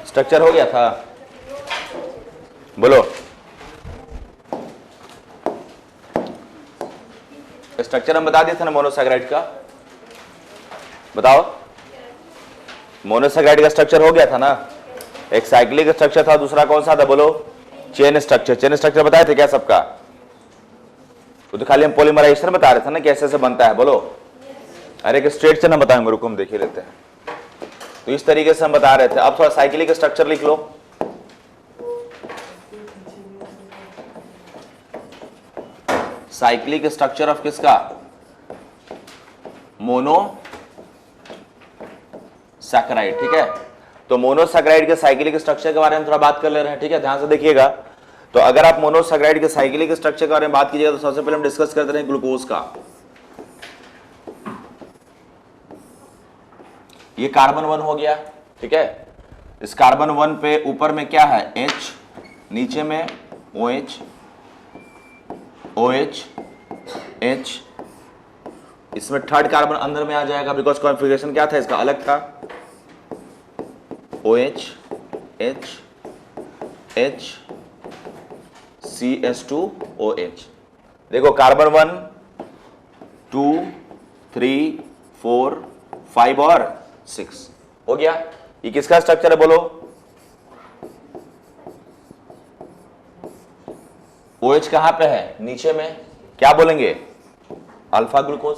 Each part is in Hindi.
स्ट्रक्चर हो गया था, बोलो। स्ट्रक्चर हम बता दिए थे ना मोनोसैकेराइड का, बताओ। मोनोसैकेराइड का स्ट्रक्चर हो गया था ना, एक साइक्लिक स्ट्रक्चर था, दूसरा कौन सा था बोलो, चेन स्ट्रक्चर। चेन स्ट्रक्चर बताए थे क्या सबका? तो खाली हम पॉलीमराइजेशन बता रहे थे ना, कैसे से बनता है, बोलो। अरे एक स्ट्रेट चेन हम बताएंगे, रुको हम देख ही लेते हैं। तो इस तरीके से हम बता रहे थे। अब थोड़ा साइक्लिक स्ट्रक्चर लिख लो। साइक्लिक स्ट्रक्चर ऑफ किसका? मोनोसैकेराइड, ठीक है। तो मोनोसैकेराइड के साइक्लिक स्ट्रक्चर के बारे में थोड़ा बात कर ले रहे हैं, ठीक है, ध्यान से देखिएगा। तो अगर आप मोनोसैकेराइड के साइक्लिक स्ट्रक्चर के बारे में बात कीजिएगा तो सबसे पहले हम डिस्कस करते रहे ग्लूकोज का। ये कार्बन 1 हो गया, ठीक है। इस कार्बन 1 पे ऊपर में क्या है, H, नीचे में OH, OH, H। इसमें थर्ड कार्बन अंदर में आ जाएगा बिकॉज कॉन्फ़िगरेशन क्या था इसका, अलग था। OH, H, H, CH2OH। देखो कार्बन 1, 2, 3, 4, 5 और 6 हो गया। ये किसका स्ट्रक्चर है बोलो? OH कहां पे है, नीचे में, क्या बोलेंगे, अल्फा ग्लूकोज।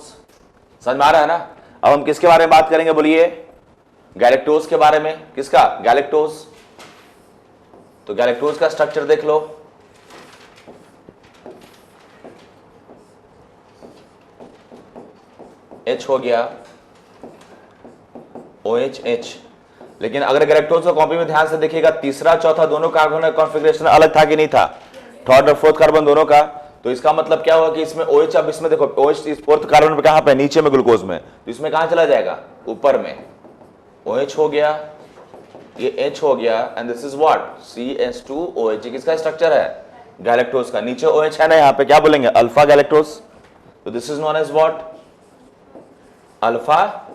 समझ में आ रहा है ना। अब हम किसके बारे में बात करेंगे बोलिए, गैलेक्टोज के बारे में। किसका? गैलेक्टोज। तो गैलेक्टोज का स्ट्रक्चर देख लो। H हो गया, OH, H। लेकिन अगर गैलेक्टोज को कॉपी में ध्यान से देखिएगा, तीसरा चौथा दोनों कार्बन का कॉन्फ़िगरेशन अलग था कि नहीं था, थर्ड और फोर्थ कार्बन दोनों का। तो इसका मतलब क्या हुआ कि इसमें OH, अब इसमें देखो OH इस फोर्थ कार्बन पे कहां पे, नीचे में ग्लूकोज में, तो इसमें कहां चला जाएगा, ऊपर में। OH हो गया, ये H हो गया, and this is what, CH2OH। किसका स्ट्रक्चर है, गैलेक्टोज का। नीचे OH है ना, यहां पे क्या बोलेंगे, अल्फा गैलेक्टोज। तो this is known as what, alpha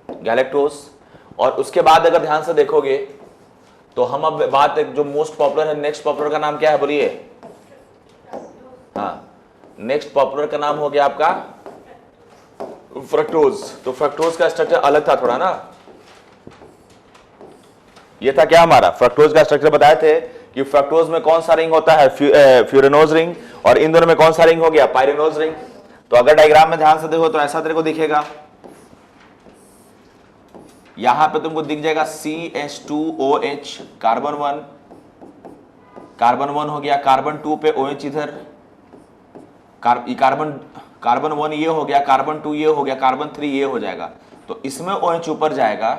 galactose. और उसके बाद अगर ध्यान से देखोगे तो हम अब बात एक जो मोस्ट पॉपुलर है, नेक्स्ट पॉपुलर का नाम क्या है बोलिए, हाँ, नेक्स्ट पॉपुलर का नाम हो गया आपका फ्रक्टोज। तो फ्रक्टोज का स्ट्रक्चर अलग था थोड़ा ना। ये था क्या हमारा, फ्रक्टोज का स्ट्रक्चर बताए थे कि फ्रक्टोज में कौन सा रिंग होता है, फ्यूरेनोज रिंग, और इन दोनों में कौन सा रिंग हो गया, पायरेनोज रिंग। तो अगर डायग्राम में ध्यान से देखो तो ऐसा तेरे को दिखेगा, यहां पे तुमको दिख जाएगा CH2OH, कार्बन 1, कार्बन 1 हो गया, कार्बन 2 पे OH इधर, कार्बन 1 ये हो गया, कार्बन 2 ये हो गया, कार्बन 3 ये हो जाएगा। तो इसमें OH ऊपर जाएगा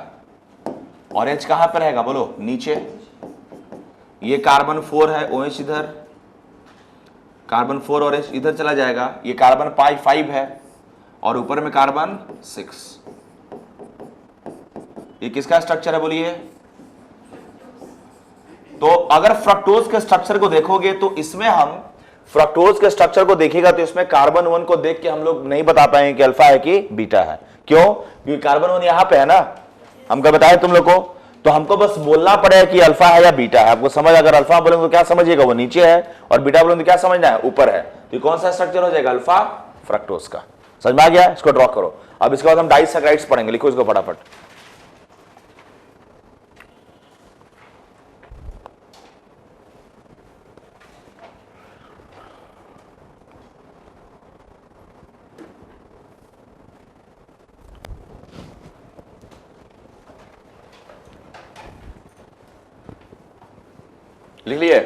और H कहां पर रहेगा बोलो, नीचे। ये कार्बन 4 है, OH इधर, कार्बन 4 और H इधर चला जाएगा। ये कार्बन 5 है और ऊपर में कार्बन 6। ये किसका स्ट्रक्चर है बोलिए। तो अगर फ्रक्टोज के स्ट्रक्चर को देखोगे तो इसमें हम फ्रक्टोज के स्ट्रक्चर को देखिएगा तो इसमें कार्बन 1 को देख के हम लोग नहीं बता पाएंगे कि अल्फा है कि बीटा है। क्यों? क्योंकि कार्बन 1 यहां पे है ना, हम क्या बताए तुम लोग को, तो हमको बस बोलना पड़ेगा कि अल्फा है या बीटा है। आपको समझ, अगर अल्फा बोलेंगे तो क्या समझिएगा, वो नीचे है, और बीटा बोलेंगे तो क्या समझना है, ऊपर है। तो कौन सा स्ट्रक्चर हो जाएगा, अल्फा फ्रक्टोज का। समझ में आ गया? इसको ड्रॉ करो। अब इसके बाद हम डाइसैकेराइड्स पढ़ेंगे, लिखो इसको फटाफट। लिख लिए?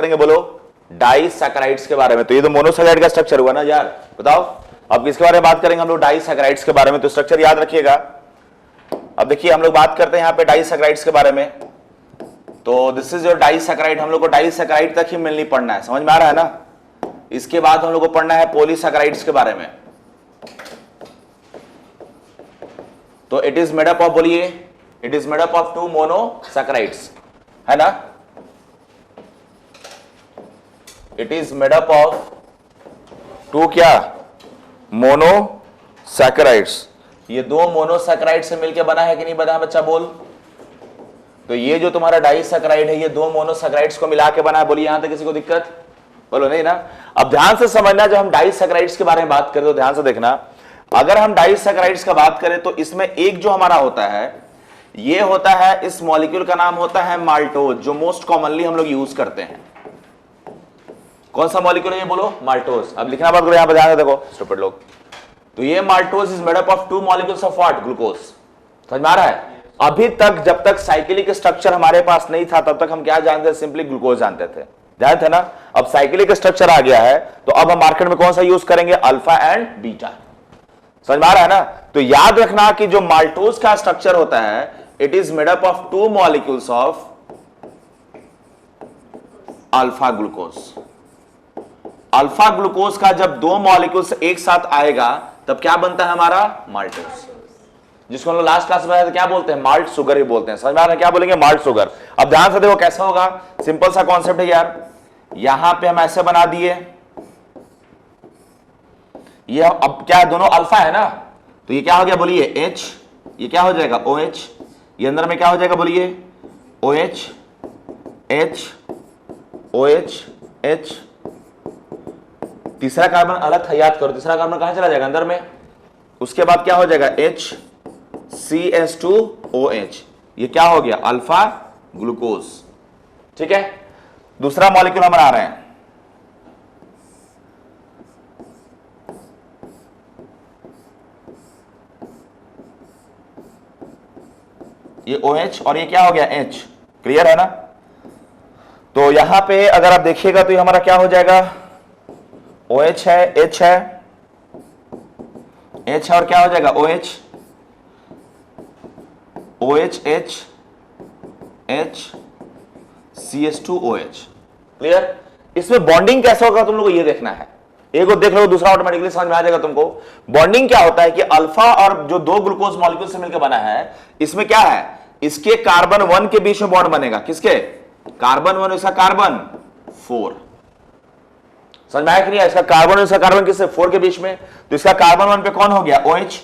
करेंगे बोलो, डाइसैकेराइड्स के बारे में। तो ये तो मोनोसैकेराइड का स्ट्रक्चर हुआ ना यार, बताओ अब किसके बारे में बात करेंगे हम लोग, डाइसैकेराइड्स के बारे में। तो स्ट्रक्चर याद रखिएगा। अब देखिए हम लोग बात करते हैं यहाँ पे डाइसैकेराइड्स के बारे में। तो दिस इज योर डाइसैकेराइड, हम लोग को डाइसैकेराइड तक ही मिलनी पढ़ना है, समझ में आ रहा है ना। इसके बाद हम लोग को पढ़ना है पॉलीसैकेराइड्स के बारे में। तो it is made up of, बोलिए, it is made up of 2 monosaccharides, है ना। It is made up of 2 क्या, मोनोसैकेराइड्स। ये 2 मोनोसैकेराइड से मिलकर बना है कि नहीं बना है बच्चा, बोल। तो ये जो तुम्हारा डाइसैकेराइड है ये 2 मोनोसैकेराइड्स को मिला के बना है, बोलिए। यहां तक किसी को दिक्कत, बोलो नहीं ना। अब ध्यान से समझना, जब हम डाइसैकेराइड्स के बारे में बात करें तो ध्यान से देखना, अगर हम डाइसैकेराइड्स का बात करें तो इसमें एक जो हमारा होता है, ये होता है, इस मॉलिक्यूल का नाम होता है माल्टोज, जो मोस्ट कॉमनली हम लोग यूज करते हैं। कौन सा मॉलिक्यूल है ये, बोलो, माल्टोज। अब लिखना बात करो, यहां पर ध्यान से देखो स्टूपिड लोग। तो ये maltose is made up of 2 molecules of what, glucose. समझ में आ रहा है। अभी तक जब तक साइक्लिक स्ट्रक्चर हमारे पास नहीं था तब तक हम क्या जानते थे, सिंपली ग्लूकोज जानते थे, ध्यान थे ना। अब साइक्लिक स्ट्रक्चर आ गया है तो अब हम मार्केट में कौन सा यूज करेंगे, अल्फा एंड बीटा। समझ में आ रहा है ना। तो याद रखना कि जो माल्टोज का स्ट्रक्चर होता है, it is made up of 2 molecules of alpha glucose. Alpha glucose का जब 2 मॉलिक्यूल्स एक साथ आएगा तब क्या बनता है हमारा, माल्टोज, जिसको हम लोग लास्ट क्लास में क्या बोलते हैं, माल्ट शुगर ही बोलते हैं। समझ में आ रहा है, क्या बोलेंगे, माल्ट शुगर। अब ध्यान से देखो कैसा होगा, सिंपल सा कॉन्सेप्ट है यार। यहां पे हम ऐसे बना दिए, ये अब क्या है, दोनों अल्फा है ना, तो ये क्या हो गया, बोलिए, H, ये क्या हो जाएगा, OH, ये अंदर में क्या हो जाएगा, बोलिए, OH, H, OH, H। तीसरा कार्बन अलग था, याद करो, तीसरा कार्बन कहां चला जाएगा, अंदर में। उसके बाद क्या हो जाएगा, HCS2OH, ये क्या हो गया, अल्फा ग्लूकोज। ठीक है, दूसरा मॉलिक्यूल हम बना रहे हैं, ये OH और ये क्या हो गया, H। क्लियर है ना। तो यहां पे अगर आप देखिएगा तो ये हमारा क्या हो जाएगा, OH है, H है, H है और क्या हो जाएगा, OH, OH, H, H, CS2OH। Clear. इसमें बॉन्डिंग कैसा होगा तुम लोग को ये देखना है, एक को देख लो दूसरा ऑटोमेटिकली समझ में आ जाएगा तुमको। बॉन्डिंग क्या होता है कि अल्फा और जो 2 ग्लूकोज मॉलिक्यूल से मिलकर बना है, इसमें क्या है, इसके कार्बन 1 के बीच में बॉन्ड बनेगा, किसके, कार्बन 1 इसका कार्बन 4। समझ में आया कि नहीं, इसका कार्बन और इसका कार्बन किससे, 4 के बीच में। तो इसका कार्बन 1 पे कौन हो गया, OH।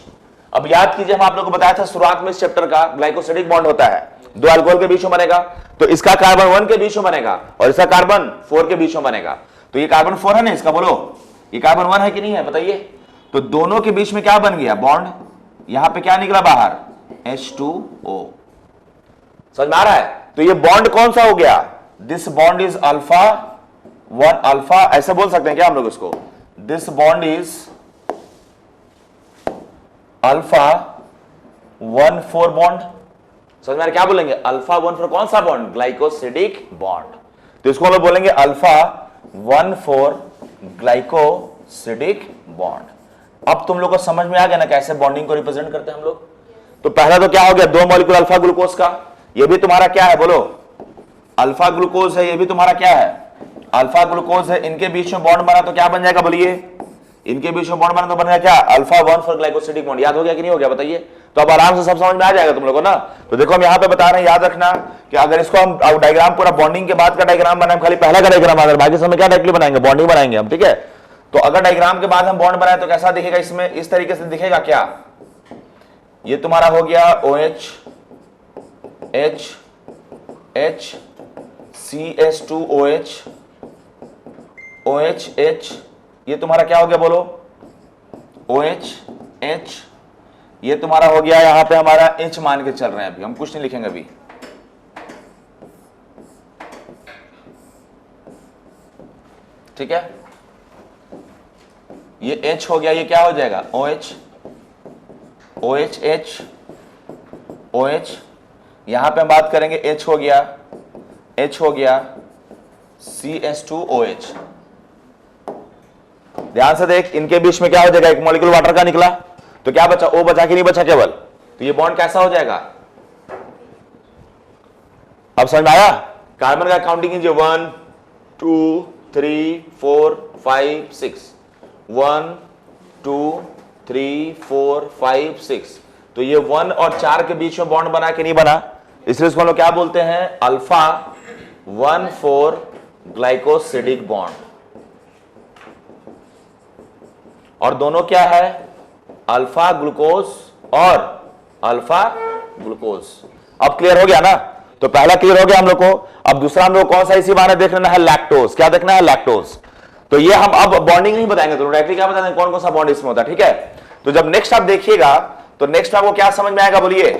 अब याद कीजिए, हम आप लोगों को बताया था शुरुआत में इस चैप्टर का, ग्लाइकोसिडिक बॉन्ड होता है, 2 अल्कोहल के बीच में बनेगा। तो इसका कार्बन 1 के बीच में बनेगा और इसका कार्बन 4 के बीच में बनेगा। तो ये कार्बन 4 है ना इसका, बोलो, ये कार्बन 1 है कि नहीं है, बताइए। तो दोनों के बीच में क्या बन गया, बॉन्ड। यहां पे क्या निकला बाहर, H2O। समझ में आ रहा है। तो ये बॉन्ड कौन सा हो गया, this bond is alpha 1 alpha, ऐसे बोल सकते हैं क्या हम लोग इसको, this bond is alpha 1 4 bond. समझ में आ रहा है, क्या बोलेंगे, अल्फा 1 4 कौन सा बॉन्ड, ग्लाइकोसिडिक बॉन्ड। तो इसको हम लोग बोलेंगे अल्फा 1 4 ग्लाइकोसिडिक बॉन्ड। अब तुम लोग को समझ में आ गया ना कैसे बॉन्डिंग को रिप्रेजेंट करते हैं हम लोग। तो पहला तो क्या हो गया, 2 मॉलिक्यूल अल्फा ग्लूकोज का, ये भी तुम्हारा क्या है, बोलो, अल्फा ग्लूकोज है, ये भी तुम्हारा क्या है, अल्फा ग्लूकोज है। इनके बीच में बॉन्ड बना तो क्या बन जाएगा, बोलिए, इनके बीच में बॉन्ड बना तो बन गया क्या, अल्फा 1 4 ग्लाइकोसिडिक बॉन्ड। याद हो गया कि नहीं हो गया, बताइए। तो अब आराम से सब समझ में आ जाएगा तुम लोगों को ना। तो देखो हम यहां पे बता रहे हैं, याद रखना कि अगर इसको हम डायग्राम पूरा बॉन्डिंग के बाद का डायग्राम बनाए, खाली पहला का डायग्राम, अगर बाकी समय क्या डायरेक्टली बनाएंगे, बॉन्डिंग बनाएंगे हम, ठीक है। तो अगर डायग्राम के बाद हम बॉन्ड बनाए तो कैसा दिखेगा, इसमें इस तरीके से दिखेगा क्या, ये तुम्हारा हो गया OH, H, H, CS2OH, OH, H, ये तुम्हारा क्या हो गया, बोलो, OH, H, ये तुम्हारा हो गया, यहां पे हमारा H मान के चल रहे हैं, अभी हम कुछ नहीं लिखेंगे अभी। ठीक है, ये H हो गया, ये क्या हो जाएगा, OH, OH, H, OH। यहां पे हम बात करेंगे H हो गया, H हो गया, CH2OH। ध्यान से देख, इनके बीच में क्या हो जाएगा, एक मॉलिक्यूल वाटर का निकला, तो क्या बचा, O बचा कि नहीं बचा केवल, तो ये बॉन्ड कैसा हो जाएगा, अब समझ में आया। कार्बन का काउंटिंग कीजिए, 1 2 3 4 5 6, 1 2 3 4 5 6, तो ये 1 और 4 के बीच में बॉन्ड बना कि नहीं बना, इसलिए इसको हम लोग क्या बोलते हैं, अल्फा 1,4 ग्लाइकोसिडिक बॉन्ड। और दोनों क्या है, अल्फा ग्लूकोज और अल्फा ग्लूकोज। अब क्लियर हो गया ना, तो पहला क्लियर हो गया हम लोग को। अब दूसरा हम लोग कौन सा इसी बारे में देख लेना है, लैक्टोज। क्या देखना है, लैक्टोज। तो ये हम अब बॉन्डिंग नहीं बताएंगे, तो डायरेक्टली क्या बताएंगे कौन कौन सा बॉन्ड इसमें होता है, ठीक है। तो जब नेक्स्ट आप देखिएगा तो नेक्स्ट आपको क्या समझ में आएगा, बोलिए।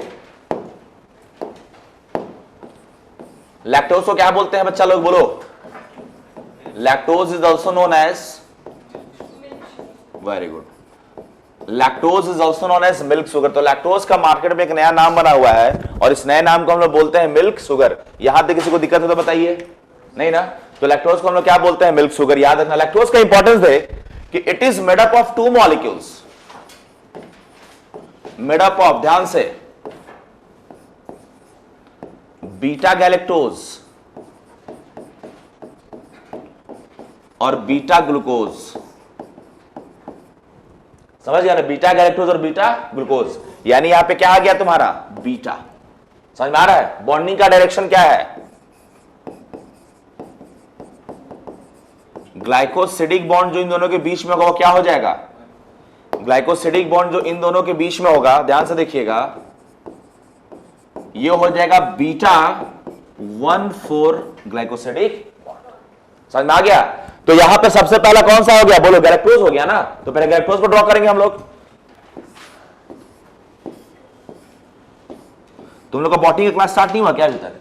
लैक्टोज को क्या बोलते हैं बच्चा लोग, बोलो। Lactose is also known as, very good, lactose is also known as milk sugar. तो लैक्टोज का मार्केट में एक नया नाम बना हुआ है और इस नए नाम को हम लोग बोलते हैं मिल्क शुगर। यहां तक किसी को दिक्कत हो तो बताइए, नहीं ना। तो लैक्टोज को हम लोग क्या बोलते हैं, मिल्क शुगर। याद रखना लैक्टोज का इंपॉर्टेंस है कि it is made up of 2 molecules, made up of, ध्यान से, बीटा गैलेक्टोज और बीटा ग्लूकोज। समझ गया ना, बीटा गैलेक्टोज और बीटा ग्लूकोज, यानी यहां पे क्या आ गया तुम्हारा, बीटा। समझ में आ रहा है। बॉन्डिंग का डायरेक्शन क्या है, ग्लाइकोसिडिक बॉन्ड जो इन दोनों के बीच में होगा वो क्या हो जाएगा, ग्लाइकोसिडिक बॉन्ड जो इन दोनों के बीच में होगा, ध्यान से देखिएगा, ये हो जाएगा बीटा 1,4 ग्लाइकोसिडिक बॉन्ड। समझ में आ गया। तो यहां पे सबसे पहला कौन सा हो गया, बोलो, गैलेक्टोज हो गया ना। तो पहले गैलेक्टोज को ड्रॉ करेंगे हम लोग। तुम लोग का बॉटनी का क्लास स्टार्ट नहीं हुआ क्या अभी तक,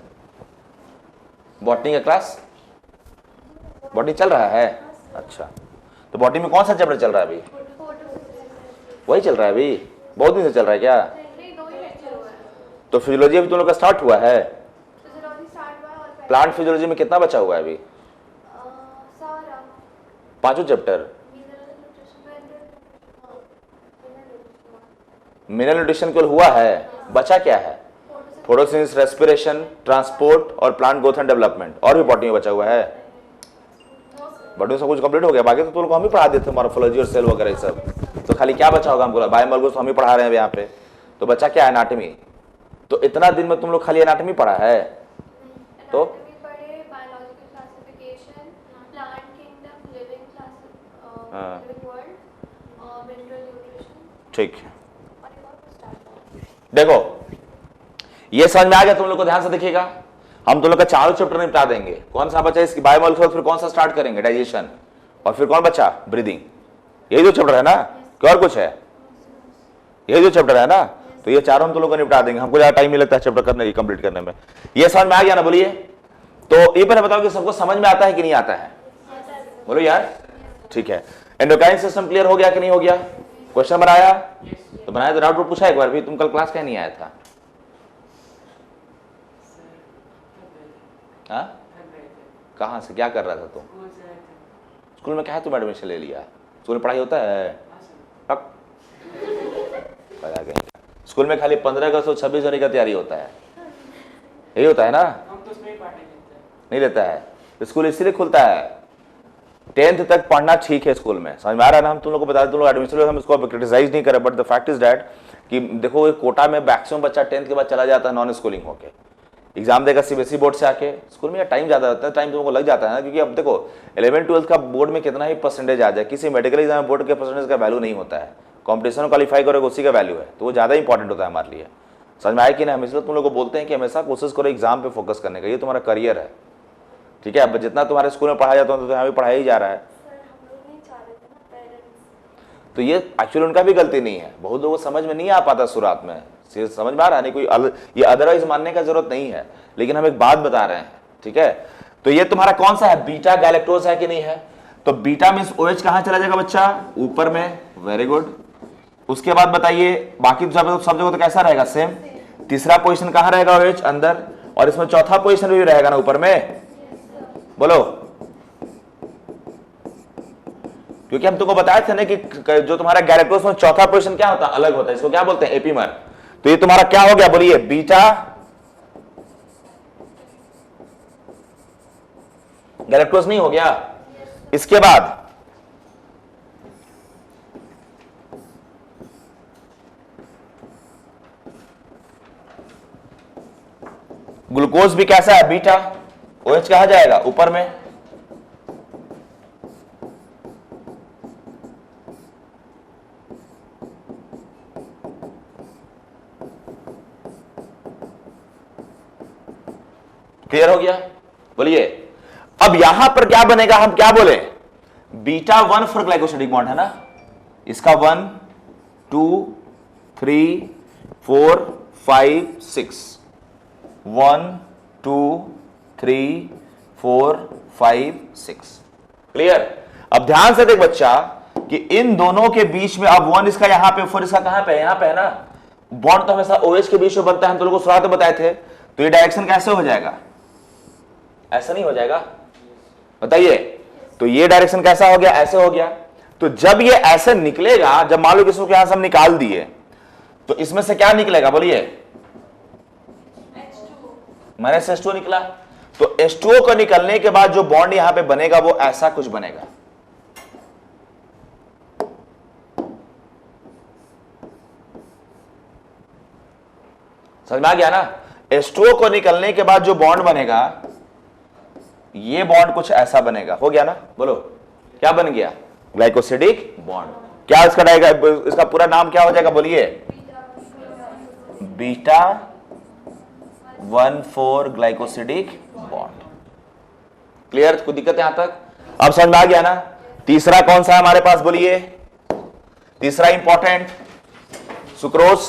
बॉटनी का क्लास, बॉटनी चल रहा है, अच्छा। तो बॉटनी में कौन सा चैप्टर चल रहा है अभी, वही चल रहा है अभी, बहुत दिन से चल रहा है क्या। तो फिजियोलॉजी अभी तुम लोग का स्टार्ट हुआ है, प्लांट फिजियोलॉजी में कितना बचा हुआ है अभी, 5 चैप्टर। मिनरल न्यूट्रिशन केवल हुआ है, बचा क्या है, फोटोसिंथेसिस, रेस्पिरेशन, ट्रांसपोर्ट और प्लांट ग्रोथ एंड डेवलपमेंट, और भी बॉटनी में बचा हुआ है। बॉटनी सब कुछ कंप्लीट हो गया, बाकी तो तुम लोग हम ही पढ़ा देते, मॉर्फोलॉजी और सेल वगैरह सब। तो खाली क्या बचा होगा हमको, बायोमॉलिक्यूल्स तो हम ही पढ़ा रहे हैं यहाँ पे, तो बचा क्या है, एनाटॉमी। तो इतना दिन में तुम लोग खाली एनाटॉमी पढ़ा है, तो ठीक। देखो ये समझ में आ गया तुम लोग को, ध्यान से देखिएगा। हम तुम लोग का चारों चैप्टर निपटा देंगे। कौन सा बचा इसकी, बायोमॉलिक्यूल्स, फिर कौन सा स्टार्ट करेंगे, डाइजेशन, और फिर कौन बचा, ब्रीदिंग। यही जो चैप्टर है ना, क्या और कुछ है, यही जो चैप्टर है ना। तो ये चारों हम तुम लोग को निपटा देंगे, हमको ज्यादा टाइम नहीं लगता है चैप्टर करने की, कंप्लीट करने में। ये समझ में आ गया ना, बोलिए। तो ये पहले बताओ कि सबको समझ में आता है कि नहीं आता है, बोलो यार, ठीक है। एंडोक्राइन सिस्टम क्लियर हो गया कि नहीं हो गया, क्वेश्चन बनाया तो बनाया, तो डाउट पूछा एक बार भी, तुम कल क्लास क्या नहीं आया था, हाँ? कहाँ से, क्या कर रहा था तुम, स्कूल में क्या है, तुम एडमिशन ले लिया, स्कूल में पढ़ाई होता है, स्कूल में खाली 15 अगस्त और 26 जनवरी का तैयारी होता है, यही होता है ना, नहीं लेता है। स्कूल इसीलिए खुलता है, 10th तक पढ़ना ठीक है स्कूल में, समझ में आ रहा है ना। हम तुम लोग को बता दें, तुम लोग एडमिशन, हम इसको क्रिटिसाइज नहीं करें, but the fact is that कि देखो कोटा में मैक्सिमम बच्चा 10th के बाद चला जाता है नॉन स्कूलिंग होके, एग्जाम देगा सीबीएसई बोर्ड से आके। स्कूल में टाइम ज्यादा होता है, टाइम तुमको लग जाता है ना, क्योंकि अब देखो 11th-12th का बोर्ड में कितना ही परसेंटेज आ जाए, किसी मेडिकल एग्जाम बोर्ड के परसेंटेज का वैल्यू नहीं होता है, कॉम्पिटिशन क्वालिफाई करोगे उसी का वैल्यू है, तो वो ज्यादा इंपॉर्टेंट होता है हमारे लिए। समझ में आया कि नहीं, हम इसलिए तुम लोग को बोलते हैं कि हमेशा कोशिश करो एग्जाम पे फोकस करने का, ये तुम्हारा करियर है, ठीक है। अब जितना तुम्हारे स्कूल में पढ़ाया जाता है तो यहाँ भी पढ़ाया ही जा रहा है, तो ये एक्चुअली उनका भी गलती नहीं है, बहुत लोगों को समझ में नहीं आ पाता शुरुआत में, समझ में आ रहा है, नहीं कोई ये अदरवाइज मानने का जरूरत नहीं है, लेकिन हम एक बात बता रहे हैं, ठीक है। तो ये तुम्हारा कौन सा है, बीटा गैलेक्टोज है कि नहीं है, तो बीटा मींस OH कहां चला जाएगा बच्चा, ऊपर में, वेरी गुड। उसके बाद बताइए बाकी सब जगह तो कैसा रहेगा, सेम। तीसरा पोजीशन कहां रहेगा, OH अंदर, और इसमें चौथा पोजीशन भी रहेगा ना ऊपर में, बोलो, क्योंकि हम तुमको बताए थे ना कि जो तुम्हारा गैलेक्टोज में चौथा पोजीशन क्या होता है, अलग होता है, इसको क्या बोलते हैं, एपीमर। तो ये तुम्हारा क्या हो गया बोलिए, बीटा गैलेक्टोज नहीं हो गया। इसके बाद ग्लूकोज भी कैसा है, बीटा, OH कहा जाएगा ऊपर में। क्लियर हो गया, बोलिए। अब यहां पर क्या बनेगा, हम क्या बोले, बीटा 1 फॉर ग्लाइकोसिडिक बॉन्ड है ना, इसका 1 2 3 4 5 6, 1 2 3 4 5 6, क्लियर। अब ध्यान से देख बच्चा कि इन दोनों के बीच में अब 1 इसका यहां पे, 4 इसका कहां पे, यहां पे है ना। बॉन्ड तो हमेशा OH के बीच में बनता है, हम तो लोगों को शुरुआत में बताए थे। तो ये डायरेक्शन कैसे हो जाएगा, ऐसा नहीं हो जाएगा, बताइए। तो ये डायरेक्शन कैसा हो गया, ऐसे हो गया। तो जब ये ऐसे निकलेगा, जब मान लो कि इसको यहां से हम निकाल दिए, तो इसमें से क्या निकलेगा बोलिए, माइनस H2O निकला। तो H2O को निकलने के बाद जो बॉन्ड यहां पे बनेगा वो ऐसा कुछ बनेगा। समझ में आ गया ना। H2O को निकलने के बाद जो बॉन्ड बनेगा, ये बॉन्ड कुछ ऐसा बनेगा, हो गया ना, बोलो क्या बन गया, ग्लाइकोसिडिक बॉन्ड। क्या इसका इसका पूरा नाम क्या हो जाएगा बोलिए, बीटा 1,4 ग्लाइकोसिडिक बॉन्ड। क्लियर, कोई दिक्कत है यहां तक, अब समझ में आ गया ना। तीसरा कौन सा है हमारे पास बोलिए, तीसरा इंपॉर्टेंट सुक्रोज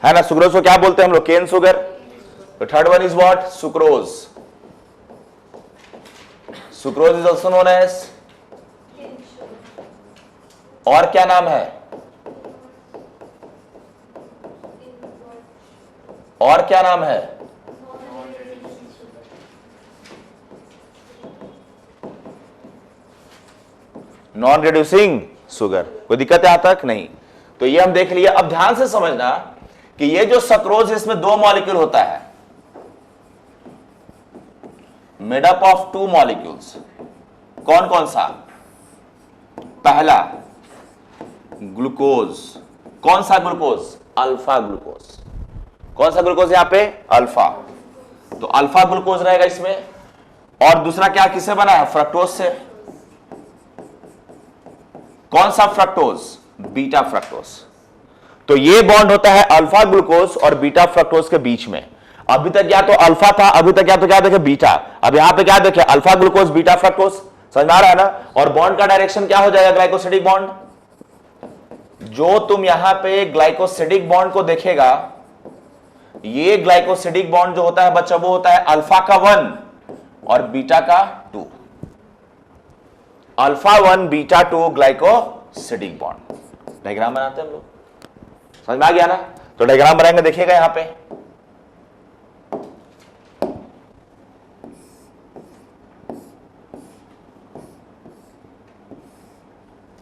है ना। सुक्रोज को क्या बोलते हैं हम लोग, केन शुगर। तो third one is what, sucrose. Sucrose is also known as, और क्या नाम है, और क्या नाम है, नॉन रिड्यूसिंग शुगर। कोई दिक्कत है यहां तक, नहीं। तो ये हम देख लिया। अब ध्यान से समझना कि ये जो सक्रोज है इसमें 2 मॉलिक्यूल होता है, मेड अप ऑफ 2 मॉलिक्यूल्स। कौन कौन सा, पहला ग्लूकोज। कौन सा ग्लूकोज, अल्फा ग्लूकोज। कौन सा ग्लूकोज यहां पे, अल्फा। तो अल्फा ग्लूकोज रहेगा इसमें। और दूसरा क्या, किससे बना है, फ्रक्टोज से। कौन सा फ्रक्टोज, बीटा फ्रक्टोज। तो ये बॉन्ड होता है अल्फा ग्लूकोज और बीटा फ्रक्टोज के बीच में। अभी तक या तो अल्फा था, अभी तक या तो क्या देखे, बीटा। अब यहां पे क्या देखे, अल्फा ग्लूकोज बीटा फ्रक्टोज। समझ में आ रहा है ना। और बॉन्ड का डायरेक्शन क्या हो जाएगा, ग्लाइकोसिडिक बॉन्ड। जो तुम यहां पे ग्लाइकोसिडिक बॉन्ड को देखेगा, ये ग्लाइकोसिडिक बॉन्ड जो होता है बच्चा, वो होता है अल्फा का 1 और बीटा का 2। Alpha 1 beta 2 glycosidic bond. Diagram बनाते हैं हम लोग, समझ में आ गया ना। तो डायग्राम बनाएंगे, देखिएगा यहां पे।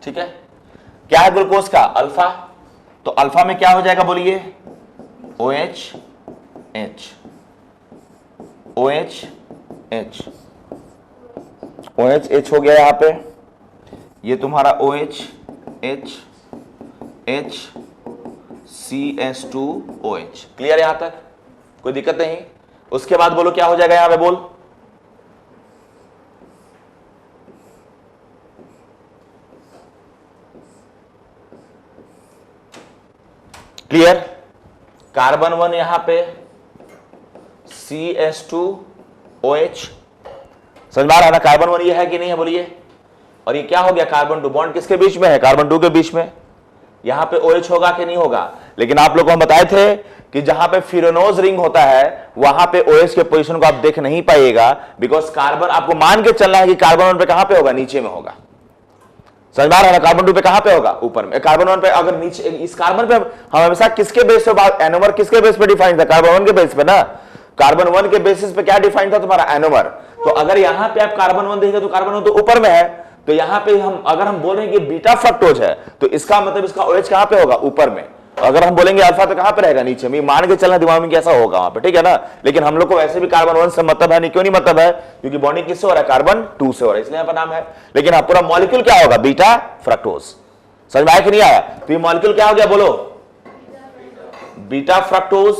ठीक है, क्या है ग्लूकोज का, अल्फा। तो अल्फा में क्या हो जाएगा बोलिए, OH H, OH H, OH H हो गया यहां पे। ये तुम्हारा OH H H CS2OH। Clear यहां तक, कोई दिक्कत नहीं। उसके बाद बोलो क्या हो जाएगा यहां पे, बोल, क्लियर। कार्बन 1 यहां पे CS2OH। समझ में आ रहा है ना, कार्बन 1 ये है कि नहीं है बोलिए। और ये क्या हो गया, कार्बन 2। बॉन्ड किसके बीच में है, कार्बन 2 के बीच में। यहां पे OH होगा कि नहीं होगा। लेकिन आप लोग को हम बताए थे कि जहां पे फिरोनोज रिंग होता है वहां पे OH के पोजीशन को आप देख नहीं पाइएगा, बिकॉज कार्बन, आपको मान के चलना है कि कार्बन 1 पे कहां पे होगा, नीचे में होगा। समझ में आ रहा है ना। कार्बन 2 पे कहां पे होगा, ऊपर में। कार्बन 1 पे अगर नीचे, इस कार्बन पे हम हमेशा किसके बेस पे बात, एनोमर किसके बेस पे डिफाइन था, कार्बन 1 के बेस पे ना। कार्बन 1 के बेसिस पे क्या डिफाइन था तुम्हारा, एनोमर। तो अगर यहां पे आप कार्बन 1 देखेंगे तो कार्बन 1 तो ऊपर में है, तो यहां पे हम अगर हम बोल रहे हैं कि बीटा फ्रक्टोज है तो इसका मतलब इसका OH कहां पे होगा, ऊपर में। अगर हम बोलेंगे अल्फा तो कहां पे रहेगा, नीचे में। मान के चलना दिमाग में कैसा होगा वहां पे, ठीक है ना। लेकिन हम लोग को वैसे भी कार्बन 1 से मतलब है नहीं, क्यों नहीं मतलब है, क्योंकि बॉन्डिंग किससे हो रहा है, कार्बन 2 से हो रहा है, इसलिए यहां पर नाम है। लेकिन पूरा मॉलिक्यूल क्या होगा, बीटा फ्रक्टोज। समझ में आया कि नहीं आया। तो ये मॉलिक्यूल क्या हो गया, बोलो, बीटा फ्रक्टोज।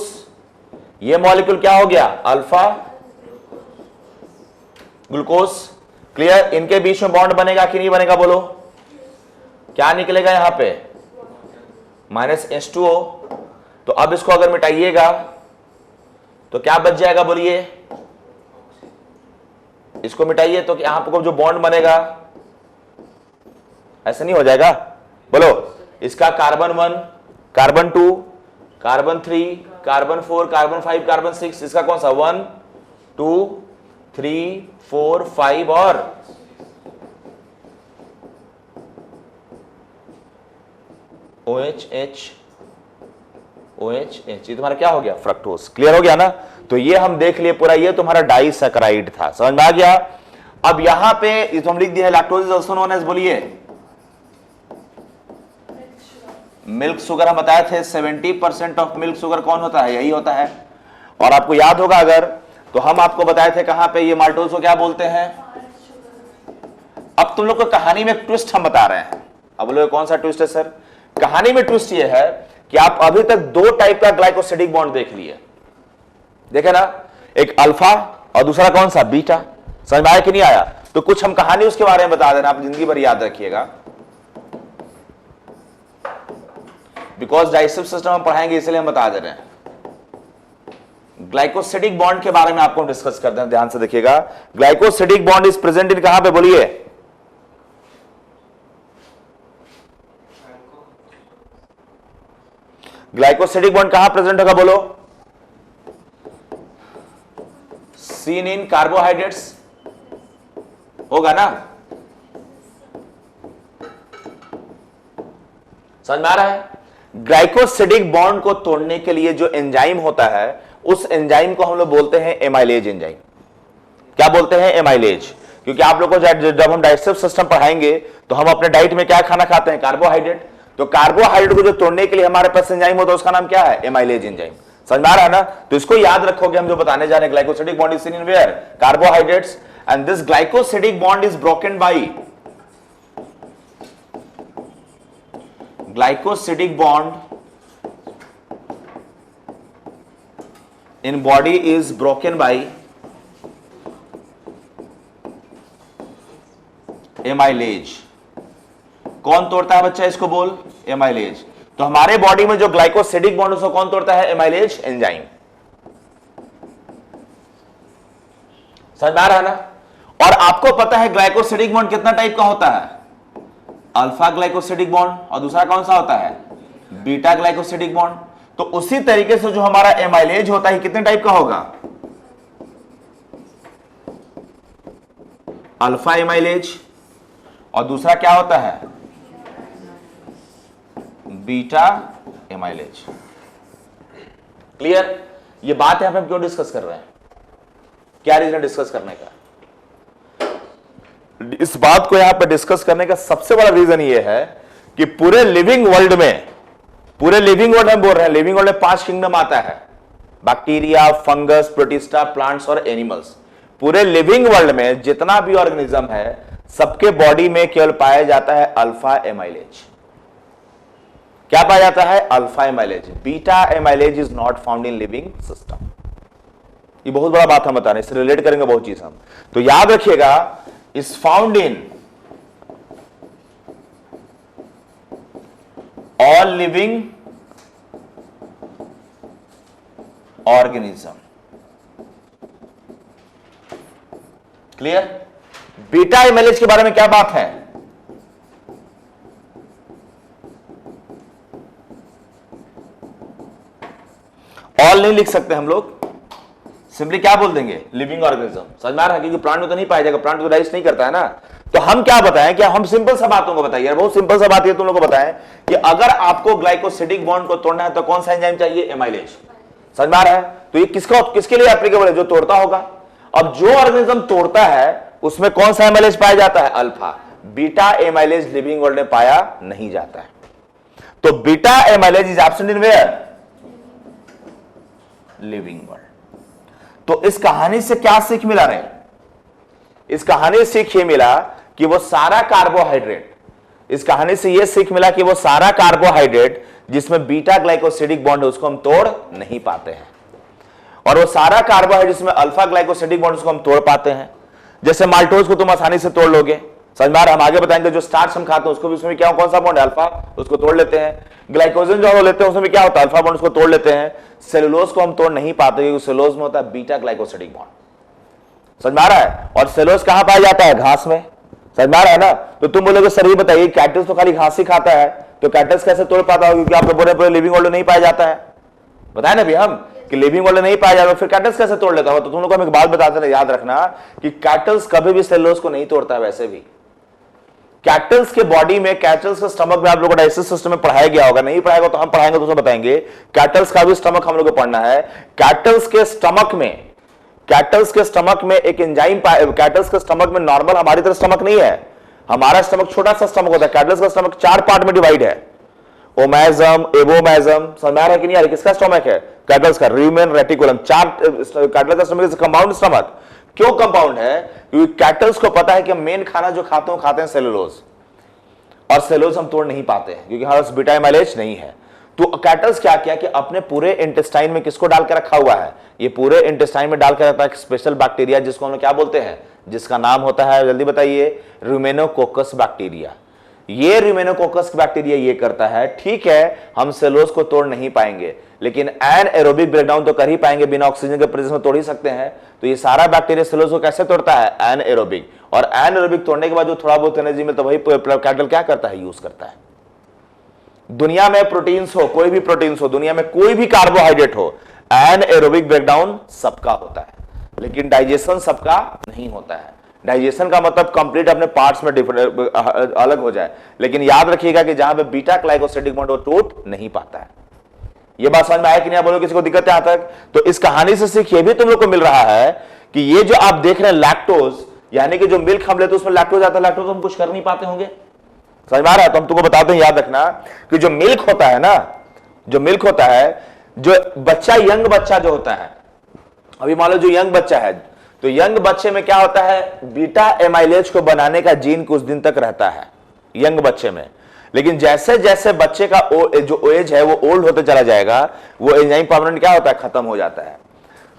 ये मॉलिक्यूल क्या हो गया, अल्फा ग्लूकोज। क्लियर। इनके बीच में बॉन्ड बनेगा कि नहीं बनेगा, बोलो। क्या निकलेगा यहां पे, -H2O। तो अब इसको अगर मिटाइएगा तो क्या बच जाएगा, बोलिए। इसको मिटाइए तो यहां पर जो बॉन्ड बनेगा ऐसे नहीं हो जाएगा, बोलो। इसका carbon 1, carbon 2, carbon 3, carbon 4, carbon 5, carbon 6, इसका कौन सा 1 2 3 4 5 और OH, ये तुम्हारा क्या हो गया, फ्रक्टोज। क्लियर हो गया ना। तो ये हम देख लिए पूरा, ये तुम्हारा डाइसैकराइड था, समझ में आ गया। अब यहां पे ये तो हम लिख दिया है, lactose is also known as, बोलिए, मिल्क शुगर। हम बताए थे 70% ऑफ मिल्क शुगर कौन होता है, यही होता है। और आपको याद होगा अगर, तो हम आपको बताए थे कहां पे ये माल्टोज को क्या बोलते हैं। अब तुम लोग को कहानी में एक ट्विस्ट हम बता रहे हैं। अब बोलो कौन सा ट्विस्ट है सर। कहानी में ट्विस्ट ये है कि आप अभी तक 2 टाइप का ग्लाइकोसिडिक बॉन्ड देख लिए, देखे ना, एक अल्फा और दूसरा कौन सा, बीटा। समझ में आया कि नहीं आया। तो कुछ हम कहानी उसके बारे में बता देना, आप जिंदगी भर याद रखिएगा, बिकॉज डाइजेस्टिव सिस्टम हम पढ़ाएंगे इसलिए हम बता दे रहे हैं। ग्लाइकोसिडिक बॉन्ड के बारे में आपको डिस्कस करते हैं, ध्यान से देखिएगा। Glycosidic bond is present in कहां पे, बोलिए। ग्लाइकोसिडिक बॉन्ड कहां प्रेजेंट होगा, बोलो। सीन इन कार्बोहाइड्रेट्स होगा ना, समझ में आ रहा है। ग्लाइकोसिडिक बॉन्ड को तोड़ने के लिए जो एंजाइम होता है, उस एंजाइम को हम लोग बोलते हैं एमाइलेज एंजाइम। क्या बोलते हैं, एमाइलेज। क्योंकि आप लोगों को जब हम डाइजेस्टिव सिस्टम पढ़ाएंगे तो हम अपने डाइट में क्या खाना खाते हैं, कार्बोहाइड्रेट। तो कार्बोहाइड्रेट को जो तोड़ने के लिए हमारे पास एंजाइम होता है उसका नाम क्या है, एमाइलेज एंजाइम। समझ में आ रहा है ना। तो इसको याद रखोगे, हम जो बताने जा रहे हैं, glycosidic bond is seen in where, carbohydrates, and this glycosidic bond is broken by, glycosidic bond in body is broken by amylase। कौन तोड़ता है बच्चा इसको, बोल, एमाइलेज। तो हमारे बॉडी में जो ग्लाइकोसिडिक बॉन्ड उसको कौन तोड़ता है, एमाइलेज एंजाइम। समझ में आ रहा है ना। और आपको पता है ग्लाइकोसिडिक बॉन्ड कितना टाइप का होता है, अल्फा ग्लाइकोसिडिक बॉन्ड, और दूसरा कौन सा होता है, बीटा ग्लाइकोसिडिक बॉन्ड। तो उसी तरीके से जो हमारा एमाइलेज होता है कितने टाइप का होगा, अल्फा एमाइलेज, और दूसरा क्या होता है, बीटा एमाइलेज। क्लियर। ये बात यहां पे हम क्यों डिस्कस कर रहे हैं, क्या रीजन डिस्कस करने का। इस बात को यहां पर डिस्कस करने का सबसे बड़ा रीजन ये है कि पूरे लिविंग वर्ल्ड में, पूरे लिविंग वर्ल्ड में बोल रहे हैं, लिविंग वर्ल्ड में 5 किंगडम आता है, बैक्टीरिया, फंगस, प्रोटिस्टा, प्लांट्स और एनिमल्स। पूरे लिविंग वर्ल्ड में जितना भी ऑर्गेनिज्म है, सबके बॉडी में केवल पाया जाता है अल्फा एमाइलेज। क्या पाया जाता है, alpha amylase. Beta amylase is not found in living system. ये बहुत बड़ा बात हम बता रहे हैं, इससे रिलेट करेंगे बहुत चीज हम। तो याद रखिएगा, is found in all living organism। Clear. Beta amylase के बारे में क्या बात है, ऑल नहीं लिख सकते हम लोग, सिंपली क्या बोल देंगे, लिविंग ऑर्गेनिज्म। समझ में आ रहा है, क्योंकि प्लांट में तो नहीं पाया जाएगा, प्लांट तो डाइजेस्ट नहीं करता है ना। तो हम क्या बताएं, क्या हम सिंपल सा बातों को बताइए, बहुत सिंपल सा बात ये तुम लोग को बताएं कि अगर आपको ग्लाइकोसिडिक बॉन्ड को तोड़ना है तो कौन सा एंजाइम चाहिए, एमाइलेज। समझ में आ रहा है। तो ये किसके लिए एप्लीकेबल है, जो तोड़ता होगा। अब जो ऑर्गेनिज्म तोड़ता है उसमें कौन सा एमाइलेज पाया जाता है, alpha. Beta amylase living world में पाया नहीं जाता है। तो beta amylase is absent in where? Living world. तो इस कहानी से क्या सीख मिला रहे? इस कहानी से सीख ये मिला कि वो सारा कार्बोहाइड्रेट, इस कहानी से यह सीख मिला कि वो सारा कार्बोहाइड्रेट जिसमें बीटा ग्लाइकोसिडिक बॉन्ड है उसको हम तोड़ नहीं पाते हैं, और वो सारा कार्बोहाइड्रेट जिसमें अल्फा ग्लाइकोसिडिक बॉन्ड उसको हम तोड़ पाते हैं। जैसे माल्टोज को तुम आसानी से तोड़ लोगे, समझ में आ रहा है? हम आगे बताएंगे जो स्टार्च हम खाते हैं उसको भी, उसमें क्या कौन सा बॉन्ड है? अल्फा, उसको तोड़ लेते हैं। ग्लाइकोजन जो हम लेते हैं उसमें क्या होता है? अल्फा बॉन्ड, उसको तोड़ लेते हैं। सेलुलोज को हम तोड़ नहीं पाते क्योंकि सेलुलोज में होता है बीटा ग्लाइकोसिडिक बॉन्ड। समझ में आ रहा है? और सेलुलोज कहां पाया जाता है? घास में। समझ में आ रहा है ना? तो तुम बोलोगे सर ये बताइए कैटल्स तो खाली घास ही खाता है, तो कैटल्स कैसे तोड़ पाता हो? क्योंकि आपके पूरे लिविंग वर्ल्ड में नहीं पाया जाता है। बताया ना भी हम कि लिविंग वर्ल्ड में नहीं पाया जाता, फिर कैटल्स कैसे तोड़ लेता हो? तो तुम लोग को हम एक बात बताते हैं, याद रखना कि कैटल्स कभी भी सेलुलोज को नहीं तोड़ता है। वैसे भी कैटल्स के बॉडी में, कैटल्स के स्टमक में आप लोगों को डाइजेस्टिव सिस्टम में पढ़ाया गया होगा, नहीं पढ़ाएगा तो हम पढ़ाएंगे, तो बताएंगे। कैटल्स का भी स्टमक हम लोग को पढ़ना है। कैटल्स के स्टमक में एक एंजाइम, कैटल्स के स्टमक में नॉर्मल हमारी तरह स्टमक नहीं है। हमारा स्टमक छोटा सा स्टमक होता है, कैटल्स का स्टमक 4 पार्ट में डिवाइड है। ओमैजम, एबोमैजम, समझ आ रहा है कि नहीं आ रहा? किसका स्टमक है? कैटल्स का। रूमेन, रेटिकुलम, 4 कैटल्स का स्टमक, कंपाउंड स्टमक। क्यों कंपाउंड है? क्योंकि कैटल्स को पता है कि मेन खाना जो खाते हैं सेलुलोज, और सेलुलोज हम तोड़ नहीं पाते हैं क्योंकि हमारे पास बीटा एमाइलेज नहीं है। तो कैटल्स क्या किया कि अपने पूरे इंटेस्टाइन में किसको डाल के रखा हुआ है? ये पूरे इंटेस्टाइन में डाल के रखा है एक स्पेशल बैक्टीरिया जिसको हम लोग क्या बोलते हैं? जिसका नाम होता है, जल्दी बताइए, रूमेनोकोकस बैक्टीरिया। ये रूमेनोकोकस बैक्टीरिया ये करता है, ठीक है हम सेलुलोज को तोड़ नहीं पाएंगे लेकिन एनएरोबिक ब्रेकडाउन तो कर ही पाएंगे, बिना ऑक्सीजन के प्रेजेंस में तोड़ ही सकते हैं। तो ये सारा बैक्टीरिया सेलुलोज को कैसे तोड़ता है? एनएरोबिक। और एनएरोबिक तोड़ने के बाद जो थोड़ा बहुत एनर्जी मिलता है वही कैटल क्या करता है? यूज करता है। दुनिया में प्रोटीन्स हो, कोई भी प्रोटीन्स हो, दुनिया में कोई भी कार्बोहाइड्रेट हो, एनएरोबिक ब्रेकडाउन सबका होता है लेकिन डाइजेशन सबका नहीं होता है। डाइजेशन का मतलब कंप्लीट अपने पार्ट्स में अलग हो जाए, लेकिन याद रखिएगा कि जहां पे बीटा ग्लाइकोसिडिक बॉन्ड वो टूट नहीं पाता है। ये बात समझ में आया कि नहीं? बोलो किसी को दिक्कत है यहां तक? तो इस कहानी से सीख ये भी तुम लोग को मिल रहा है कि ये जो आप देख रहे हैं लैक्टोज, यानी कि जो मिल्क हम लेते हैं उसमें लैक्टोज आता है, लैक्टोज हम कुछ कर नहीं पाते होंगे। समझ में आ रहा है? तो हम तुमको बताते हैं, याद रखना कि जो मिल्क होता है ना, जो मिल्क होता है, जो बच्चा, यंग बच्चा जो होता है, अभी मान लो जो यंग बच्चा है, तो यंग बच्चे में क्या होता है? बीटा एमाइलेज को बनाने का जीन कुछ दिन तक रहता है यंग बच्चे में, लेकिन जैसे जैसे बच्चे का जो एज है वो ओल्ड होते चला जाएगा, वो एंजाइम परमानेंट क्या होता है? खत्म हो जाता है।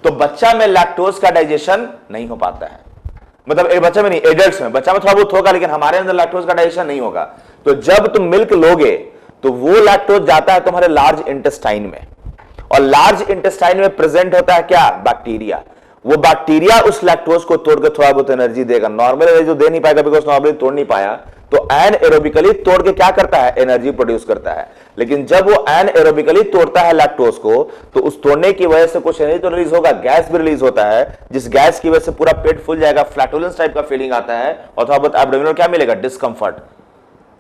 तो बच्चा में लैक्टोज का डाइजेशन नहीं हो पाता है, मतलब एक बच्चे में नहीं, एडल्ट्स में, बच्चा में थोड़ा बहुत होगा लेकिन हमारे अंदर लैक्टोज का डाइजेशन नहीं होगा। तो जब तुम मिल्क लोगे तो वो लैक्टोज जाता है तुम्हारे लार्ज इंटेस्टाइन में, और लार्ज इंटेस्टाइन में प्रेजेंट होता है क्या? बैक्टीरिया। वो बैक्टीरिया उस लैक्टोज को तोड़कर थोड़ा बहुत एनर्जी देगा, नॉर्मल एनर्जी तो दे नहीं पाएगा बिकॉज नॉर्मली तोड़ नहीं पाया, तो एनएरोबिकली तोड़ के क्या करता है? एनर्जी प्रोड्यूस करता है। लेकिन जब वो एनएरोबिकली तोड़ता है लैक्टोज को, तो उस तोड़ने की वजह से कुछ एनर्जी तो रिलीज होगा, गैस भी रिलीज होता है, जिस गैस की वजह से पूरा पेट फूल जाएगा, फ्लैटुलेंस टाइप का फीलिंग आता है, और थोड़ा बहुत एब्डोमिनल क्या मिलेगा? डिस्कंफर्ट।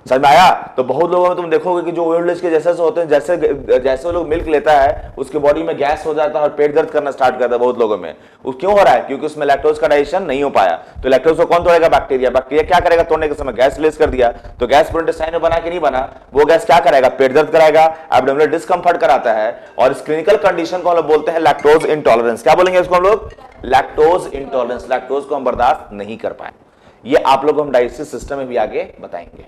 समझ में आया? तो बहुत लोगों में तुम देखोगे कि जो ओल्ड एज के जैसे होते हैं, जैसे जैसे वो लोग मिल्क लेता है उसके बॉडी में गैस हो जाता है और पेट दर्द करना स्टार्ट करता है बहुत लोगों में। वो क्यों हो रहा है? क्योंकि उसमें लैक्टोज का डाइजेशन नहीं हो पाया। तो लैक्टोज को कौन तोड़ेगा? बैक्टीरिया। बैक्टीरिया क्या करेगा? तोड़ने के समय गैस रिलीज कर दिया, तो गैस पूरे इंटेस्टाइन में बना कि नहीं बना? वो गैस क्या करेगा? पेट दर्द कराएगा, एब्डोमिनल डिस्कंफर्ट कराता है, और इस क्लिनिकल कंडीशन को हम लोग बोलते हैं लैक्टोज इंटॉलरेंस। क्या बोलेंगे इसको हम लोग? Lactose intolerance. लैक्टोज को हम बर्दाश्त नहीं कर पाए। ये आप लोग हम डाइजेस्टिव सिस्टम में भी आगे बताएंगे।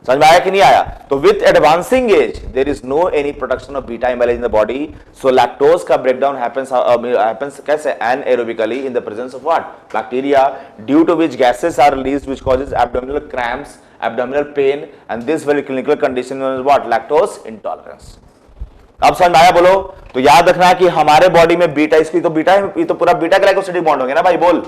समझ में आया कि नहीं आया? तो with advancing age there is no any production of beta amylase in the body, so lactose का ब्रेकडाउन हैपेंस कैसे? Anaerobically in the presence of what? Bacteria, due to which gases are released which causes abdominal cramps, abdominal pain, and this very clinical condition known as what? Lactose intolerance. अब समझ में आया? बोलो। तो याद रखना कि हमारे बॉडी में बीटा, इसकी तो बीटा, ये तो पूरा बीटा ग्लाइकोसिडिक बॉन्ड हो गया ना भाई, बोल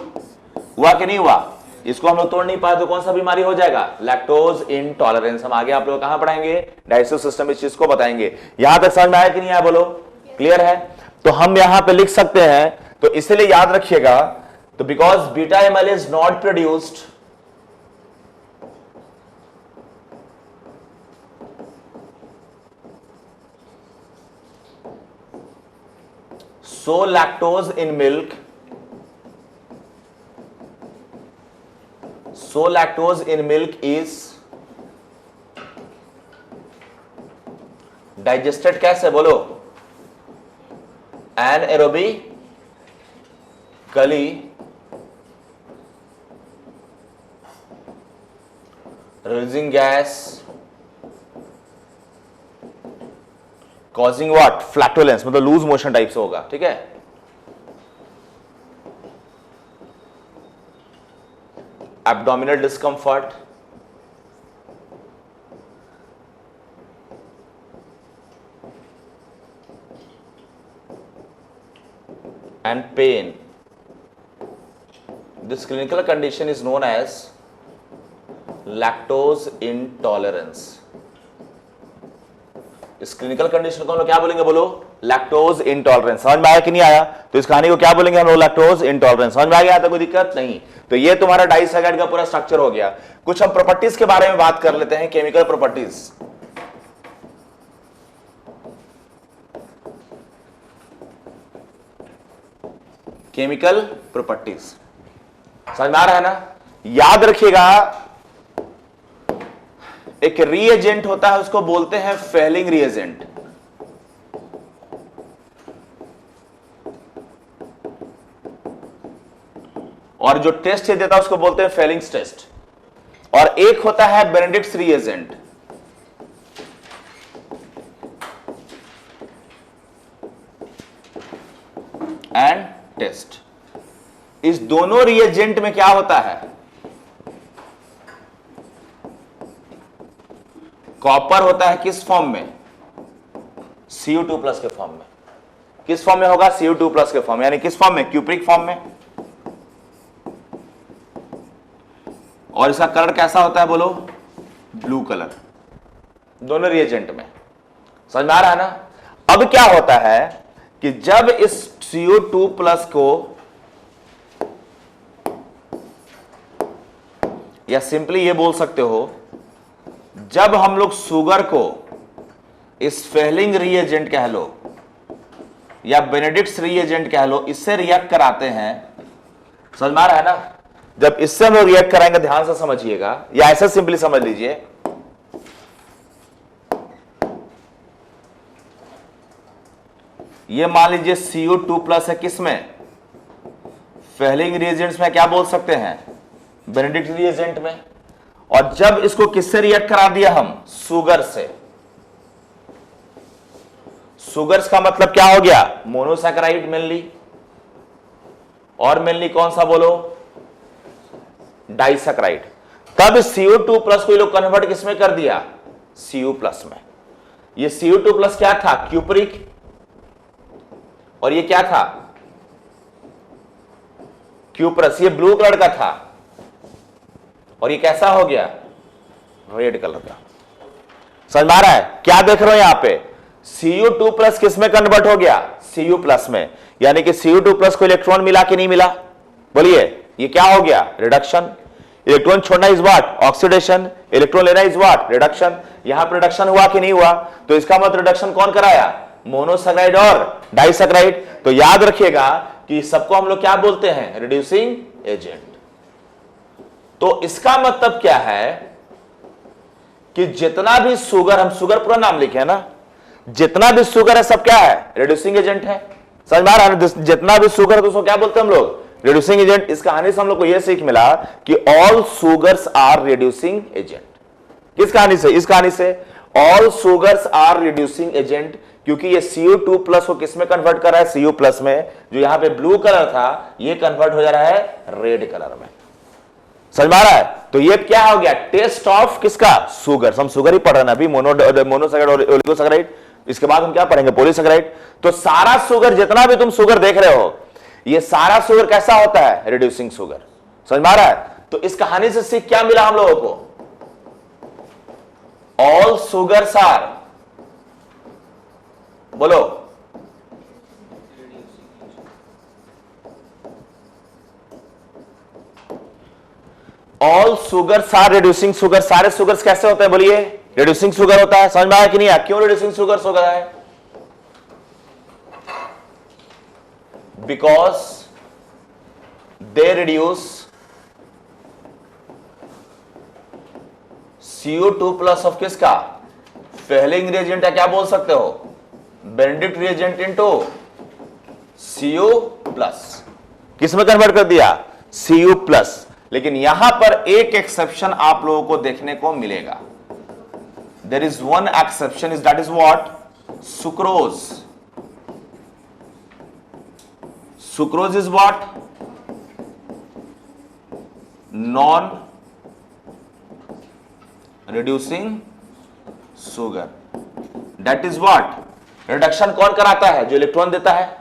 हुआ कि नहीं हुआ? इसको हम लोग तोड़ नहीं पाए तो कौन सा बीमारी हो जाएगा? Lactose intolerance. हम आगे आप लोग कहां पढ़ाएंगे? डाइजेस्टिव सिस्टम इस चीज को बताएंगे। यहां तक समझ में आया कि नहीं आया? बोलो क्लियर है? तो हम यहां पे लिख सकते हैं, तो इसलिए याद रखिएगा, तो because beta amylase not produced, so lactose in milk, so lactose in milk is digested कैसे, बोलो, anaerobically releasing gas causing what, flatulence, मतलब लूज मोशन टाइप से होगा, ठीक है। abdominal discomfort, and pain. This clinical condition is known as lactose intolerance. इस क्लिनिकल कंडीशन को हम लोग क्या बोलेंगे, बोलो, लैक्टोज इंटॉलरेंस। समझ में आया कि नहीं आया? तो इस कहानी को क्या बोलेंगे हम लोग, लैक्टोज इंटॉलरेंस। समझ में आ गया? तो कोई दिक्कत नहीं। तो ये तुम्हारा डाइसैकाराइड का पूरा स्ट्रक्चर हो गया। कुछ हम प्रॉपर्टीज के बारे में बात कर लेते हैं, केमिकल प्रॉपर्टीज। केमिकल प्रॉपर्टीज समझ में आ रहा है ना? याद रखिएगा, एक रिएजेंट होता है, उसको बोलते हैं फेलिंग रिएजेंट। और जो टेस्ट ये देता है उसको बोलते हैं फेलिंग्स टेस्ट। और एक होता है बेनेडिक्ट्स रिएजेंट। And test. इस दोनों रिएजेंट में क्या होता है, कॉपर होता है किस फॉर्म में, Cu2+ के फॉर्म में। किस फॉर्म में होगा, Cu2+ के फॉर्म, यानी किस फॉर्म में, क्यूप्रिक फॉर्म में। और इसका कलर कैसा होता है, बोलो, ब्लू कलर, दोनों रिएजेंट में। समझ में आ रहा है ना? अब क्या होता है कि जब इस Cu2+ को, या सिंपली ये बोल सकते हो, जब हम लोग शुगर को इस फेलिंग रिएजेंट कह लो या बेनेडिक्ट्स रिएजेंट कह लो, इससे रिएक्ट कराते हैं। समझ में आ रहा है ना? जब इससे हम लोग रिएक्ट कराएंगे, ध्यान से समझिएगा, या ऐसे सिंपली समझ लीजिए, ये मान लीजिए Cu2+ है, किसमें, फेलिंग रिएजेंट्स में, क्या बोल सकते हैं, बेनेडिक्ट रिएजेंट में। और जब इसको किससे रिएक्ट करा दिया हम, शुगर से। शुगर्स का मतलब क्या हो गया, मोनोसैकेराइड मेनली, और मेनली कौन सा, बोलो, डाइसैकेराइड। तब Cu2+ को ये लोग कन्वर्ट किसमें कर दिया, Cu+ में। ये Cu2+ क्या था, क्यूप्रिक, और ये क्या था, क्यूप्रस। ये ब्लू कलर का था, और ये कैसा हो गया, रेड कलर का। समझ में आ रहा है? क्या देख रहे हो यहां पे, Cu2+ किस में कन्वर्ट हो गया, Cu+ में। यानी कि Cu2+ को इलेक्ट्रॉन मिला कि नहीं मिला, बोलिए, ये क्या हो गया, रिडक्शन। इलेक्ट्रॉन छोड़ना इज व्हाट, ऑक्सीडेशन। इलेक्ट्रॉन लेना इज व्हाट, रिडक्शन। यहां पर रिडक्शन हुआ कि नहीं हुआ? तो इसका मतलब रिडक्शन कौन कराया, मोनोसैकेराइड और डाइसैकेराइड। तो याद रखिएगा कि सबको हम लोग क्या बोलते हैं, रिड्यूसिंग एजेंट। तो इसका मतलब क्या है कि जितना भी शुगर, हम शुगर पूरा नाम लिखे है ना, जितना भी शुगर है सब क्या है, रिड्यूसिंग एजेंट है। समझ में आ रहा है? जितना भी शुगर है तो उसको क्या बोलते हैं हम लोग, रिड्यूसिंग एजेंट। इस कहानी से हम लोग को यह सीख मिला कि all sugars are reducing agent. किस कहानी से, इस कहानी से, all sugars are reducing agent. क्योंकि ये Cu2+ को किसमें कन्वर्ट कर रहा है, Cu+ में। जो यहां पे ब्लू कलर था, ये कन्वर्ट हो जा रहा है रेड कलर में। समझ में आ रहा है? तो ये क्या हो गया, टेस्ट ऑफ किसका, शुगर। हम शुगर ही पढ़ रहे हैं अभी, मोनोसैकेराइड और ओलिगोसैकेराइड। इसके बाद हम क्या पढ़ेंगे, पॉलीसैकेराइड। तो सारा शुगर, जितना भी तुम शुगर देख रहे हो, ये सारा शुगर कैसा होता है, रिड्यूसिंग शुगर। समझ में आ रहा है? तो इस कहानी से सीख क्या मिला हम लोगों को, ऑल शुगर्स आर, बोलो, all sugars are reducing sugar. सारे शुगर्स कैसे होते हैं, बोलिए, रिड्यूसिंग शुगर होता है। समझ में आया कि नहीं आया? क्यों रिड्यूसिंग शुगर्स होता है, because they reduce CO2 plus of किसका, फेलिंग रिएजेंट है, क्या बोल सकते हो, Benedict reagent into CO plus, किसमें कन्वर्ट कर दिया, Cu प्लस। लेकिन यहां पर एक एक्सेप्शन आप लोगों को देखने को मिलेगा, there is one exception, is that is what, sucrose. Sucrose is what, non reducing sugar, that is what, reduction कौन कराता है, जो इलेक्ट्रॉन देता है।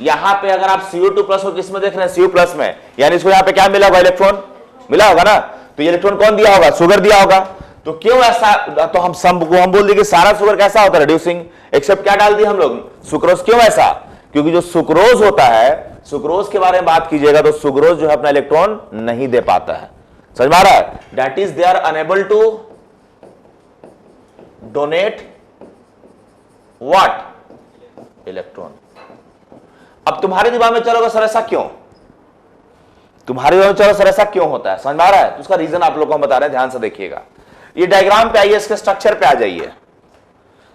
यहां पे अगर आप CO2 प्लस को किसमें देख रहे हैं, Cu प्लस में, यानी इसको यहां पे क्या मिला होगा, इलेक्ट्रॉन मिला होगा ना, तो ये इलेक्ट्रॉन कौन दिया होगा, शुगर दिया होगा। तो क्यों ऐसा, तो हम बोल दिए कि सारा शुगर कैसा होता है, रिड्यूसिंग, एक्सेप्ट क्या डाल दिया हम लोग, सुक्रोज। क्यों ऐसा, क्योंकि जो सुक्रोज होता है, सुक्रोज के बारे में बात कीजिएगा तो सुक्रोज जो है अपना इलेक्ट्रॉन नहीं दे पाता है, समझ में आ रहा है, that is they are enable to donate what, electron. अब तुम्हारे दिमाग में चलोगा सर ऐसा क्यों, तुम्हारे दिमाग में चलो सर ऐसा क्यों होता है, समझ में आ रहा है, तो उसका रीजन आप लोगों को हम बता रहे हैं, ध्यान से देखिएगा। ये डायग्राम पे आइए, इसके स्ट्रक्चर पे आ जाइए,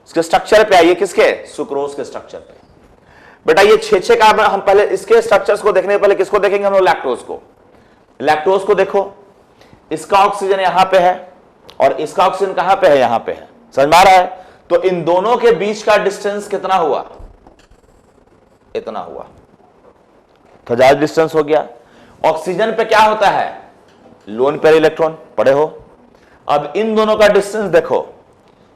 इसके स्ट्रक्चर पे आइए, किसके, सुक्रोज के स्ट्रक्चर पे। बेटा ये 6 कार्बन, हम पहले इसके स्ट्रक्चर्स को देखने पहले किसको देखेंगे हम लोग, लैक्टोज को। लैक्टोज को देखो, इसका ऑक्सीजन यहां पे है और इसका ऑक्सीजन कहां पे है, यहां पे है, समझ में आ रहा है। तो इन दोनों के बीच का डिस्टेंस कितना हुआ, इतना हुआ, तो ज्यादा डिस्टेंस हो गया। ऑक्सीजन पे क्या होता है, लोन पेयर इलेक्ट्रॉन, पढ़े हो। अब इन दोनों का डिस्टेंस देखो,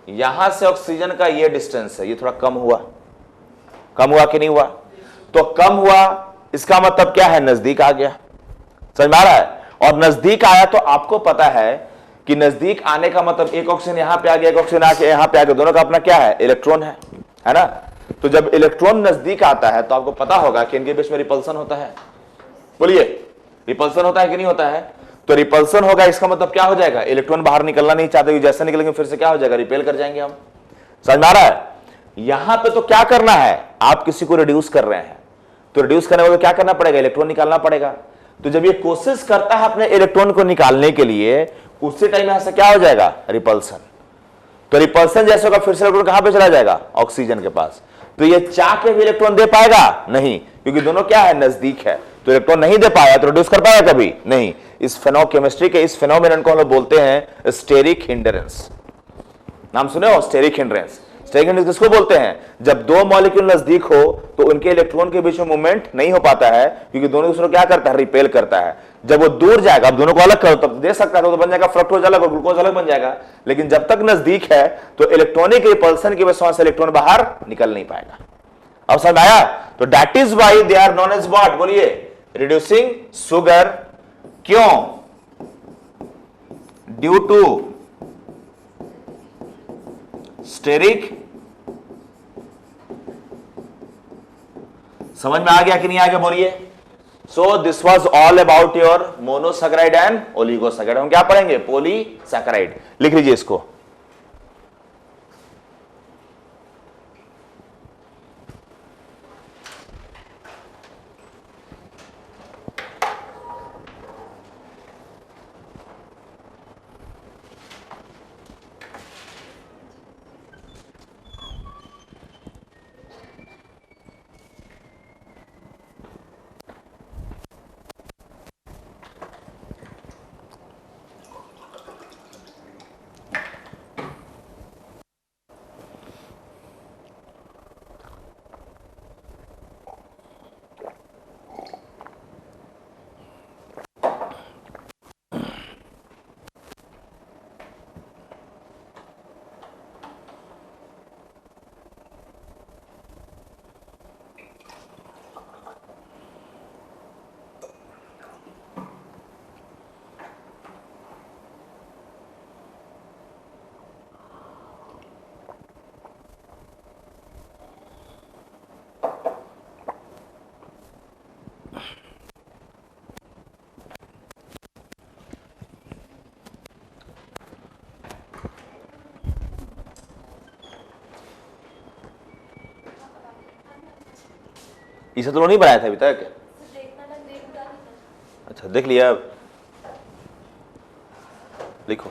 यहां से ऑक्सीजन का ये डिस्टेंस है, ये थोड़ा कम हुआ, कम हुआ कि नहीं हुआ, तो कम हुआ, इसका मतलब क्या है, नजदीक आ गया, समझ में आ रहा है। और नजदीक आया तो आपको पता है कि नजदीक आने का मतलब एक ऑक्सीजन यहां पे आ गया, एक ऑक्सीजन आके यहां पे आ गया, दोनों का अपना क्या है, इलेक्ट्रॉन है ना। तो जब इलेक्ट्रॉन नजदीक आता है तो आपको पता होगा कि इनके बीच में रिपल्सन होता है, बोलिए रिपल्सन होता है कि नहीं होता है। तो रिपल्सन होगा, इसका मतलब क्या हो जाएगा, इलेक्ट्रॉन बाहर निकलना नहीं चाहते, जैसे निकलेंगे फिर से क्या हो जाएगा, रिपेल कर जाएंगे हम, समझ में आ रहा है। यहां पे तो क्या करना है, आप किसी को रिड्यूस कर रहे हैं, तो रिड्यूस करने वाले क्या करना पड़ेगा, इलेक्ट्रॉन निकालना पड़ेगा। तो जब ये कोशिश करता है अपने इलेक्ट्रॉन को निकालने के लिए, उसी टाइम यहां से क्या हो जाएगा, रिपल्सन। तो रिपल्सन जैसे होगा फिर से इलेक्ट्रॉन कहां पे चला जाएगा, ऑक्सीजन के पास। तो ये चाह के भी इलेक्ट्रॉन दे पाएगा नहीं, क्योंकि दोनों क्या है, नजदीक है, तो इलेक्ट्रॉन नहीं दे पाया तो रिड्यूस कर पाएगा कभी नहीं। इस केमिस्ट्री के इस फेनोमेनन को हम लोग बोलते हैं स्टेरिक हिंडरेंस। नाम सुने हो, स्टेरिक हिंडरेंस। स्टेरिक हिंडरेंस किसको बोलते हैं, जब दो मॉलिक्यूल नजदीक हो तो उनके इलेक्ट्रॉन के बीच में मूवमेंट नहीं हो पाता है, क्योंकि दोनों दूसरे को क्या करता है, रिपेल करता है। जब वो दूर जाएगा, अब दोनों को अलग करो तब दे सकता है, तो बन जाएगा फ्रक्टोज अलग और ग्लूकोज अलग बन जाएगा। लेकिन जब तक नजदीक है तो इलेक्ट्रॉनिक रिपल्सन की वजह से इलेक्ट्रॉन बाहर निकल नहीं पाएगा। अब समझ आया, तो that is why they are known as what, बोलिए, रिड्यूसिंग सुगर। क्यों, ड्यू टू स्टेरिक, समझ में आ गया कि नहीं आ गया, बोलिए। So this was all about your monosaccharide and oligosaccharide. हम क्या पढ़ेंगे, पॉलीसैकेराइड, लिख लीजिए इसको। इसे तो नहीं बनाया था अभी तक, अच्छा देख लिया, अब लिखो।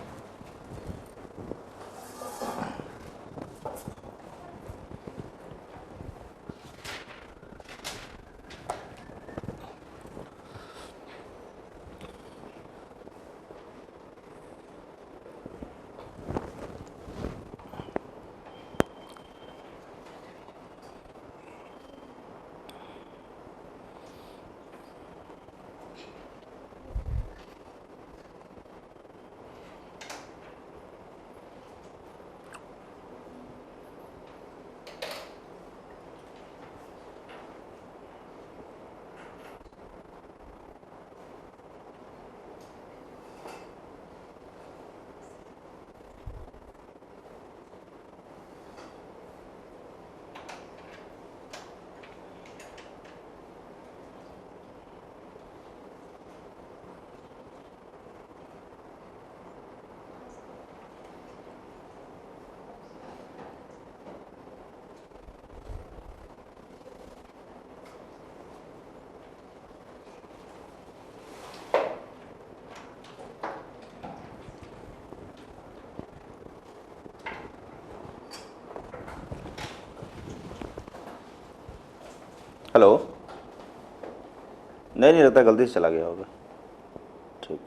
हेलो, नहीं रहता, गलती से चला गया होगा। ठीक।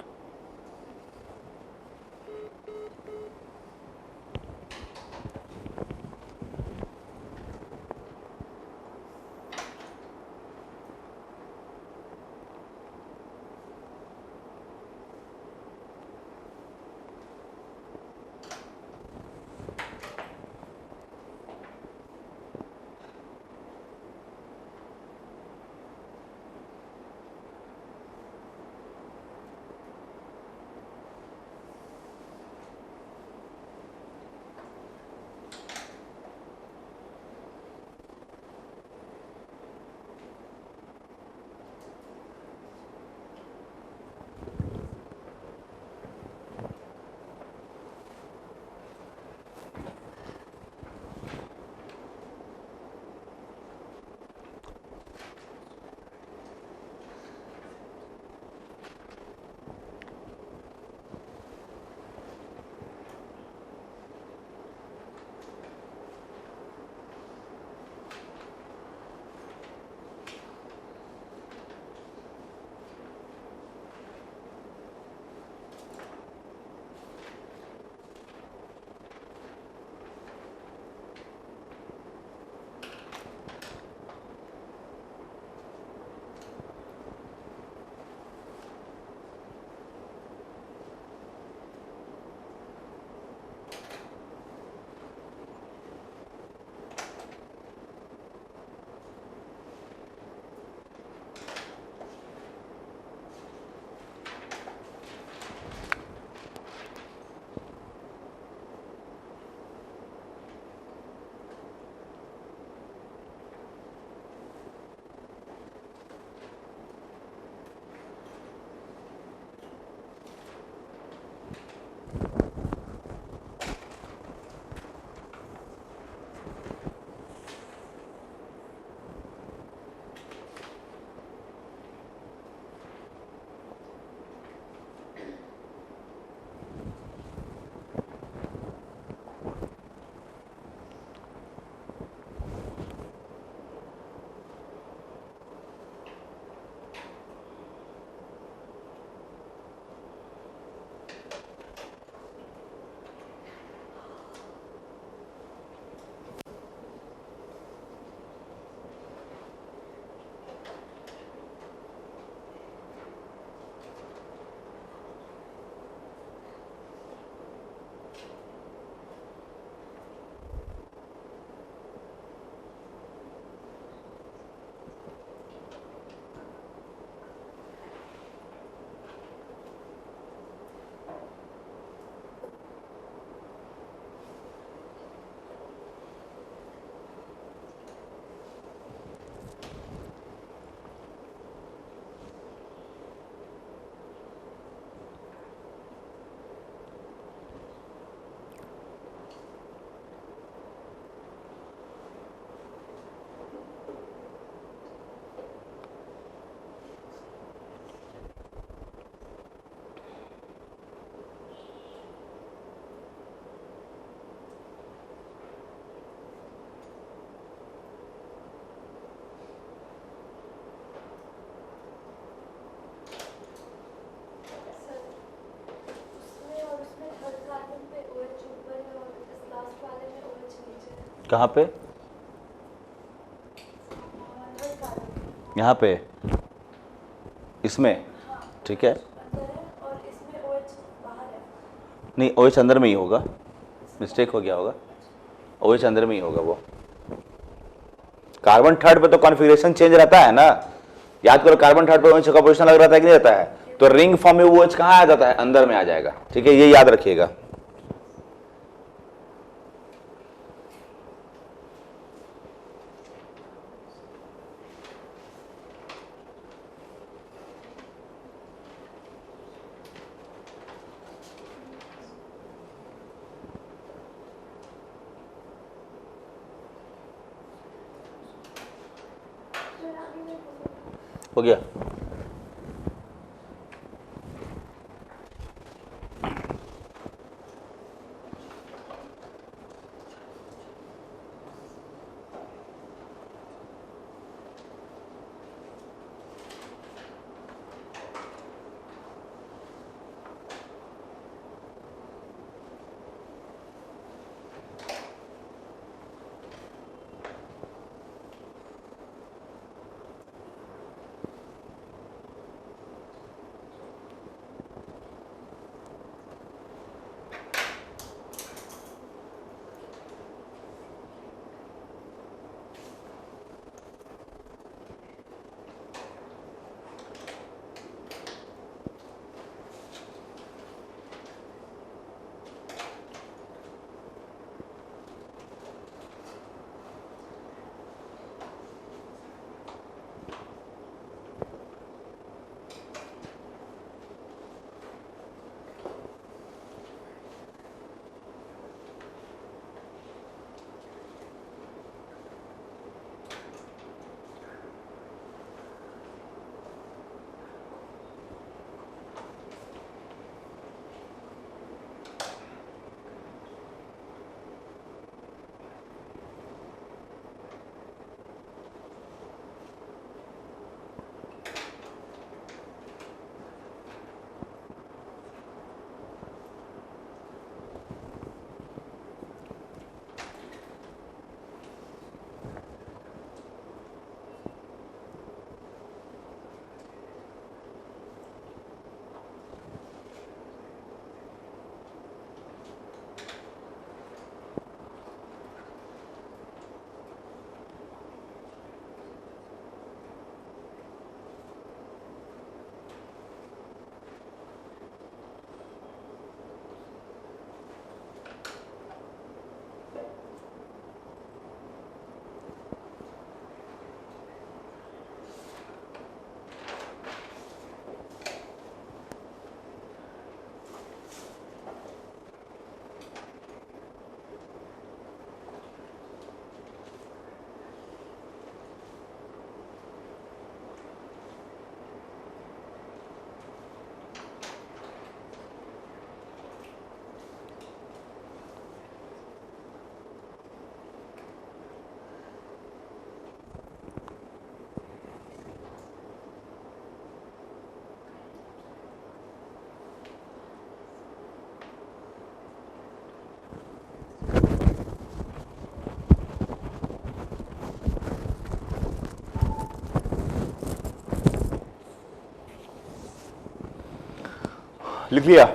कहाँ पे? यहाँ पे, इसमें, ठीक है। नहीं, OH अंदर में ही होगा, मिस्टेक हो गया होगा, OH अंदर में ही होगा वो। कार्बन थर्ड पे तो कॉन्फ़िगरेशन चेंज रहता है ना, याद करो, कार्बन थर्ड पे OH का पोजीशन अलग रहता है कि नहीं रहता है? तो रिंग फॉर्म में वो OH कहाँ आ जाता है? अंदर में आ जाएगा, ठीक है, ये याद रखिएगा। हो गया? लिख लिया?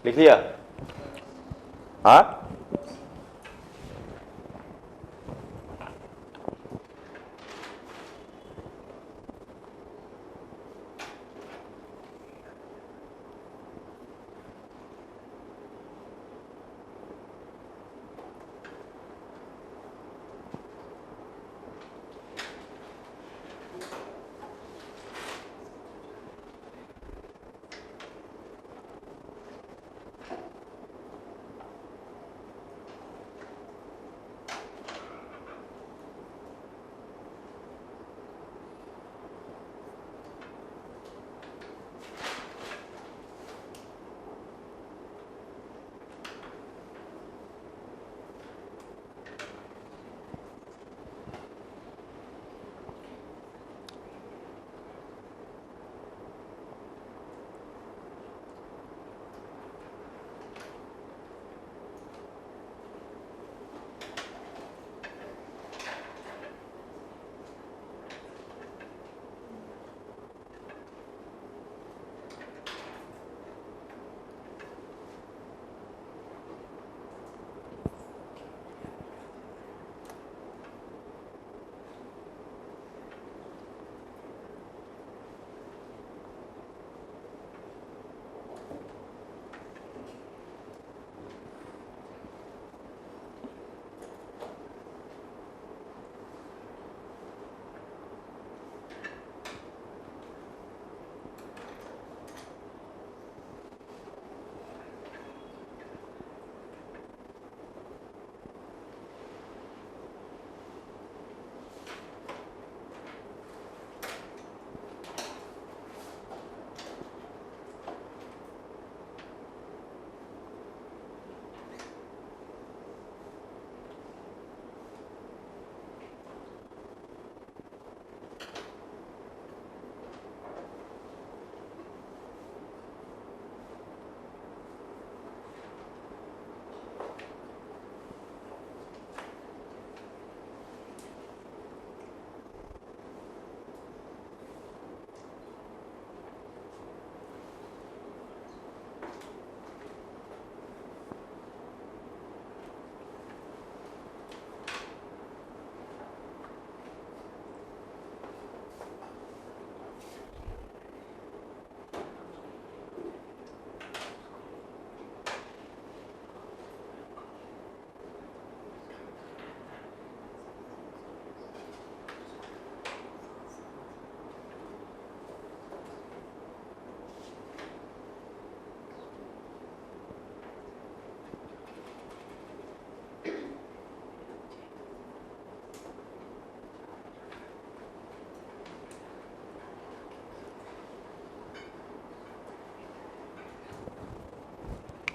लिख लिया? हाँ,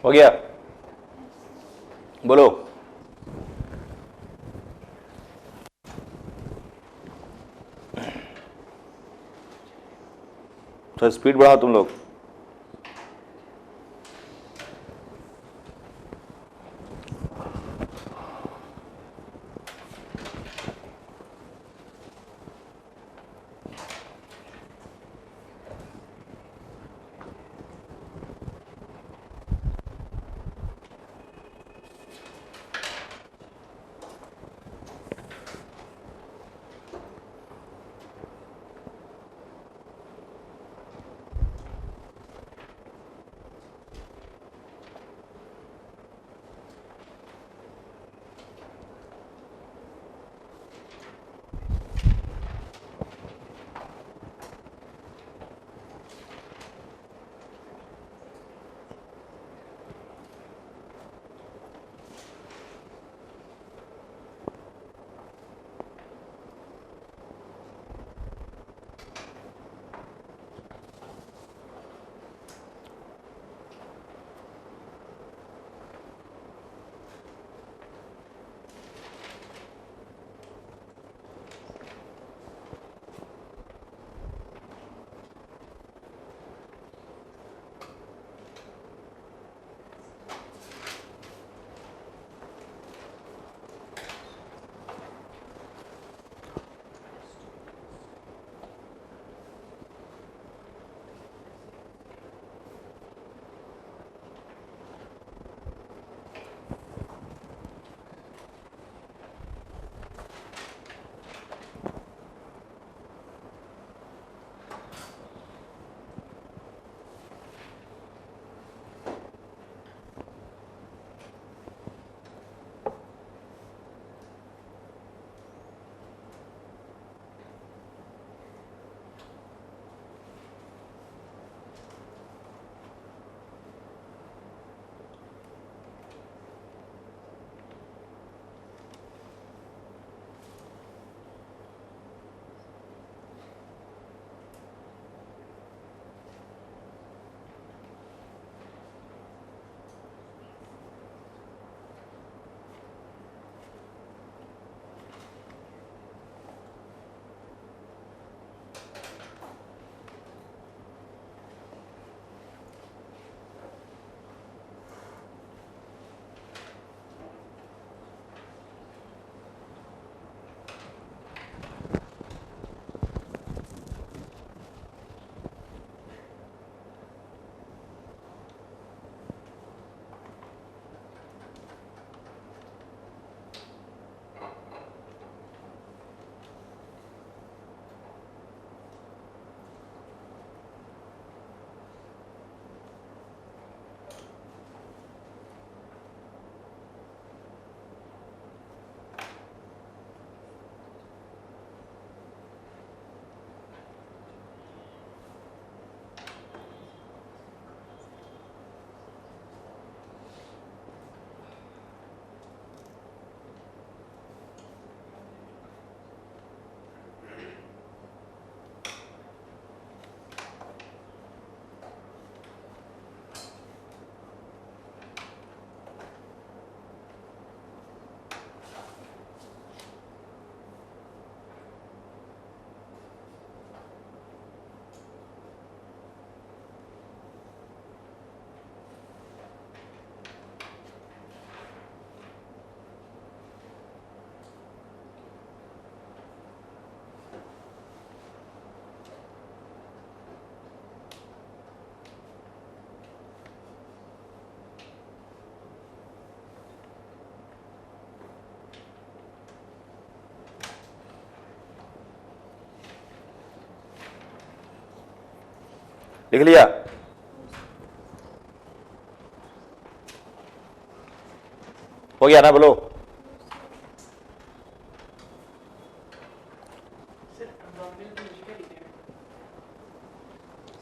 हो गया, बोलो। तो स्पीड बढ़ाओ तुम लोग। लिख लिया? हो गया ना, बोलो।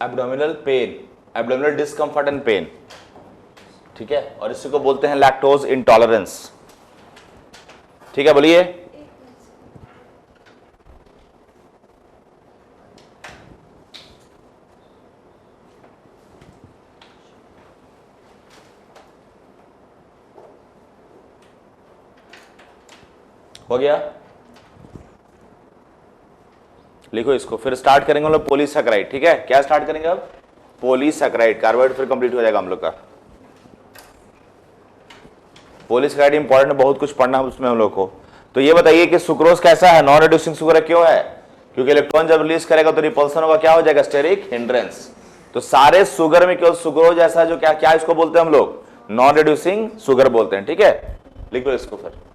Abdominal pain, abdominal discomfort and pain, ठीक है, और इसी को बोलते हैं लैक्टोज इंटॉलरेंस। ठीक है, बोलिए। हो गया, लिखो इसको। फिर स्टार्ट करेंगे हम लोग पॉलीसैकेराइड। ठीक है, क्या स्टार्ट करेंगे अब? पॉलीसैकेराइड। कार्बोहाइड्रेट फिर कंप्लीट हो जाएगा हम लोग का। पॉलीसैकेराइड इंपॉर्टेंट, बहुत कुछ पढ़ना है उसमें हम लोग को। तो ये बताइए कि सुक्रोज कैसा है? नॉन रिड्यूसिंग शुगर क्यों है? क्योंकि इलेक्ट्रॉन जब रिलीज करेगा तो रिपल्सन होगा, क्या हो जाएगा? Steric hindrance. तो सारे शुगर में केवल सुक्रोज ऐसा जो क्या क्या इसको बोलते हैं हम लोग? नॉन रिड्यूसिंग शुगर बोलते हैं। ठीक है, लिख लो इसको फिर।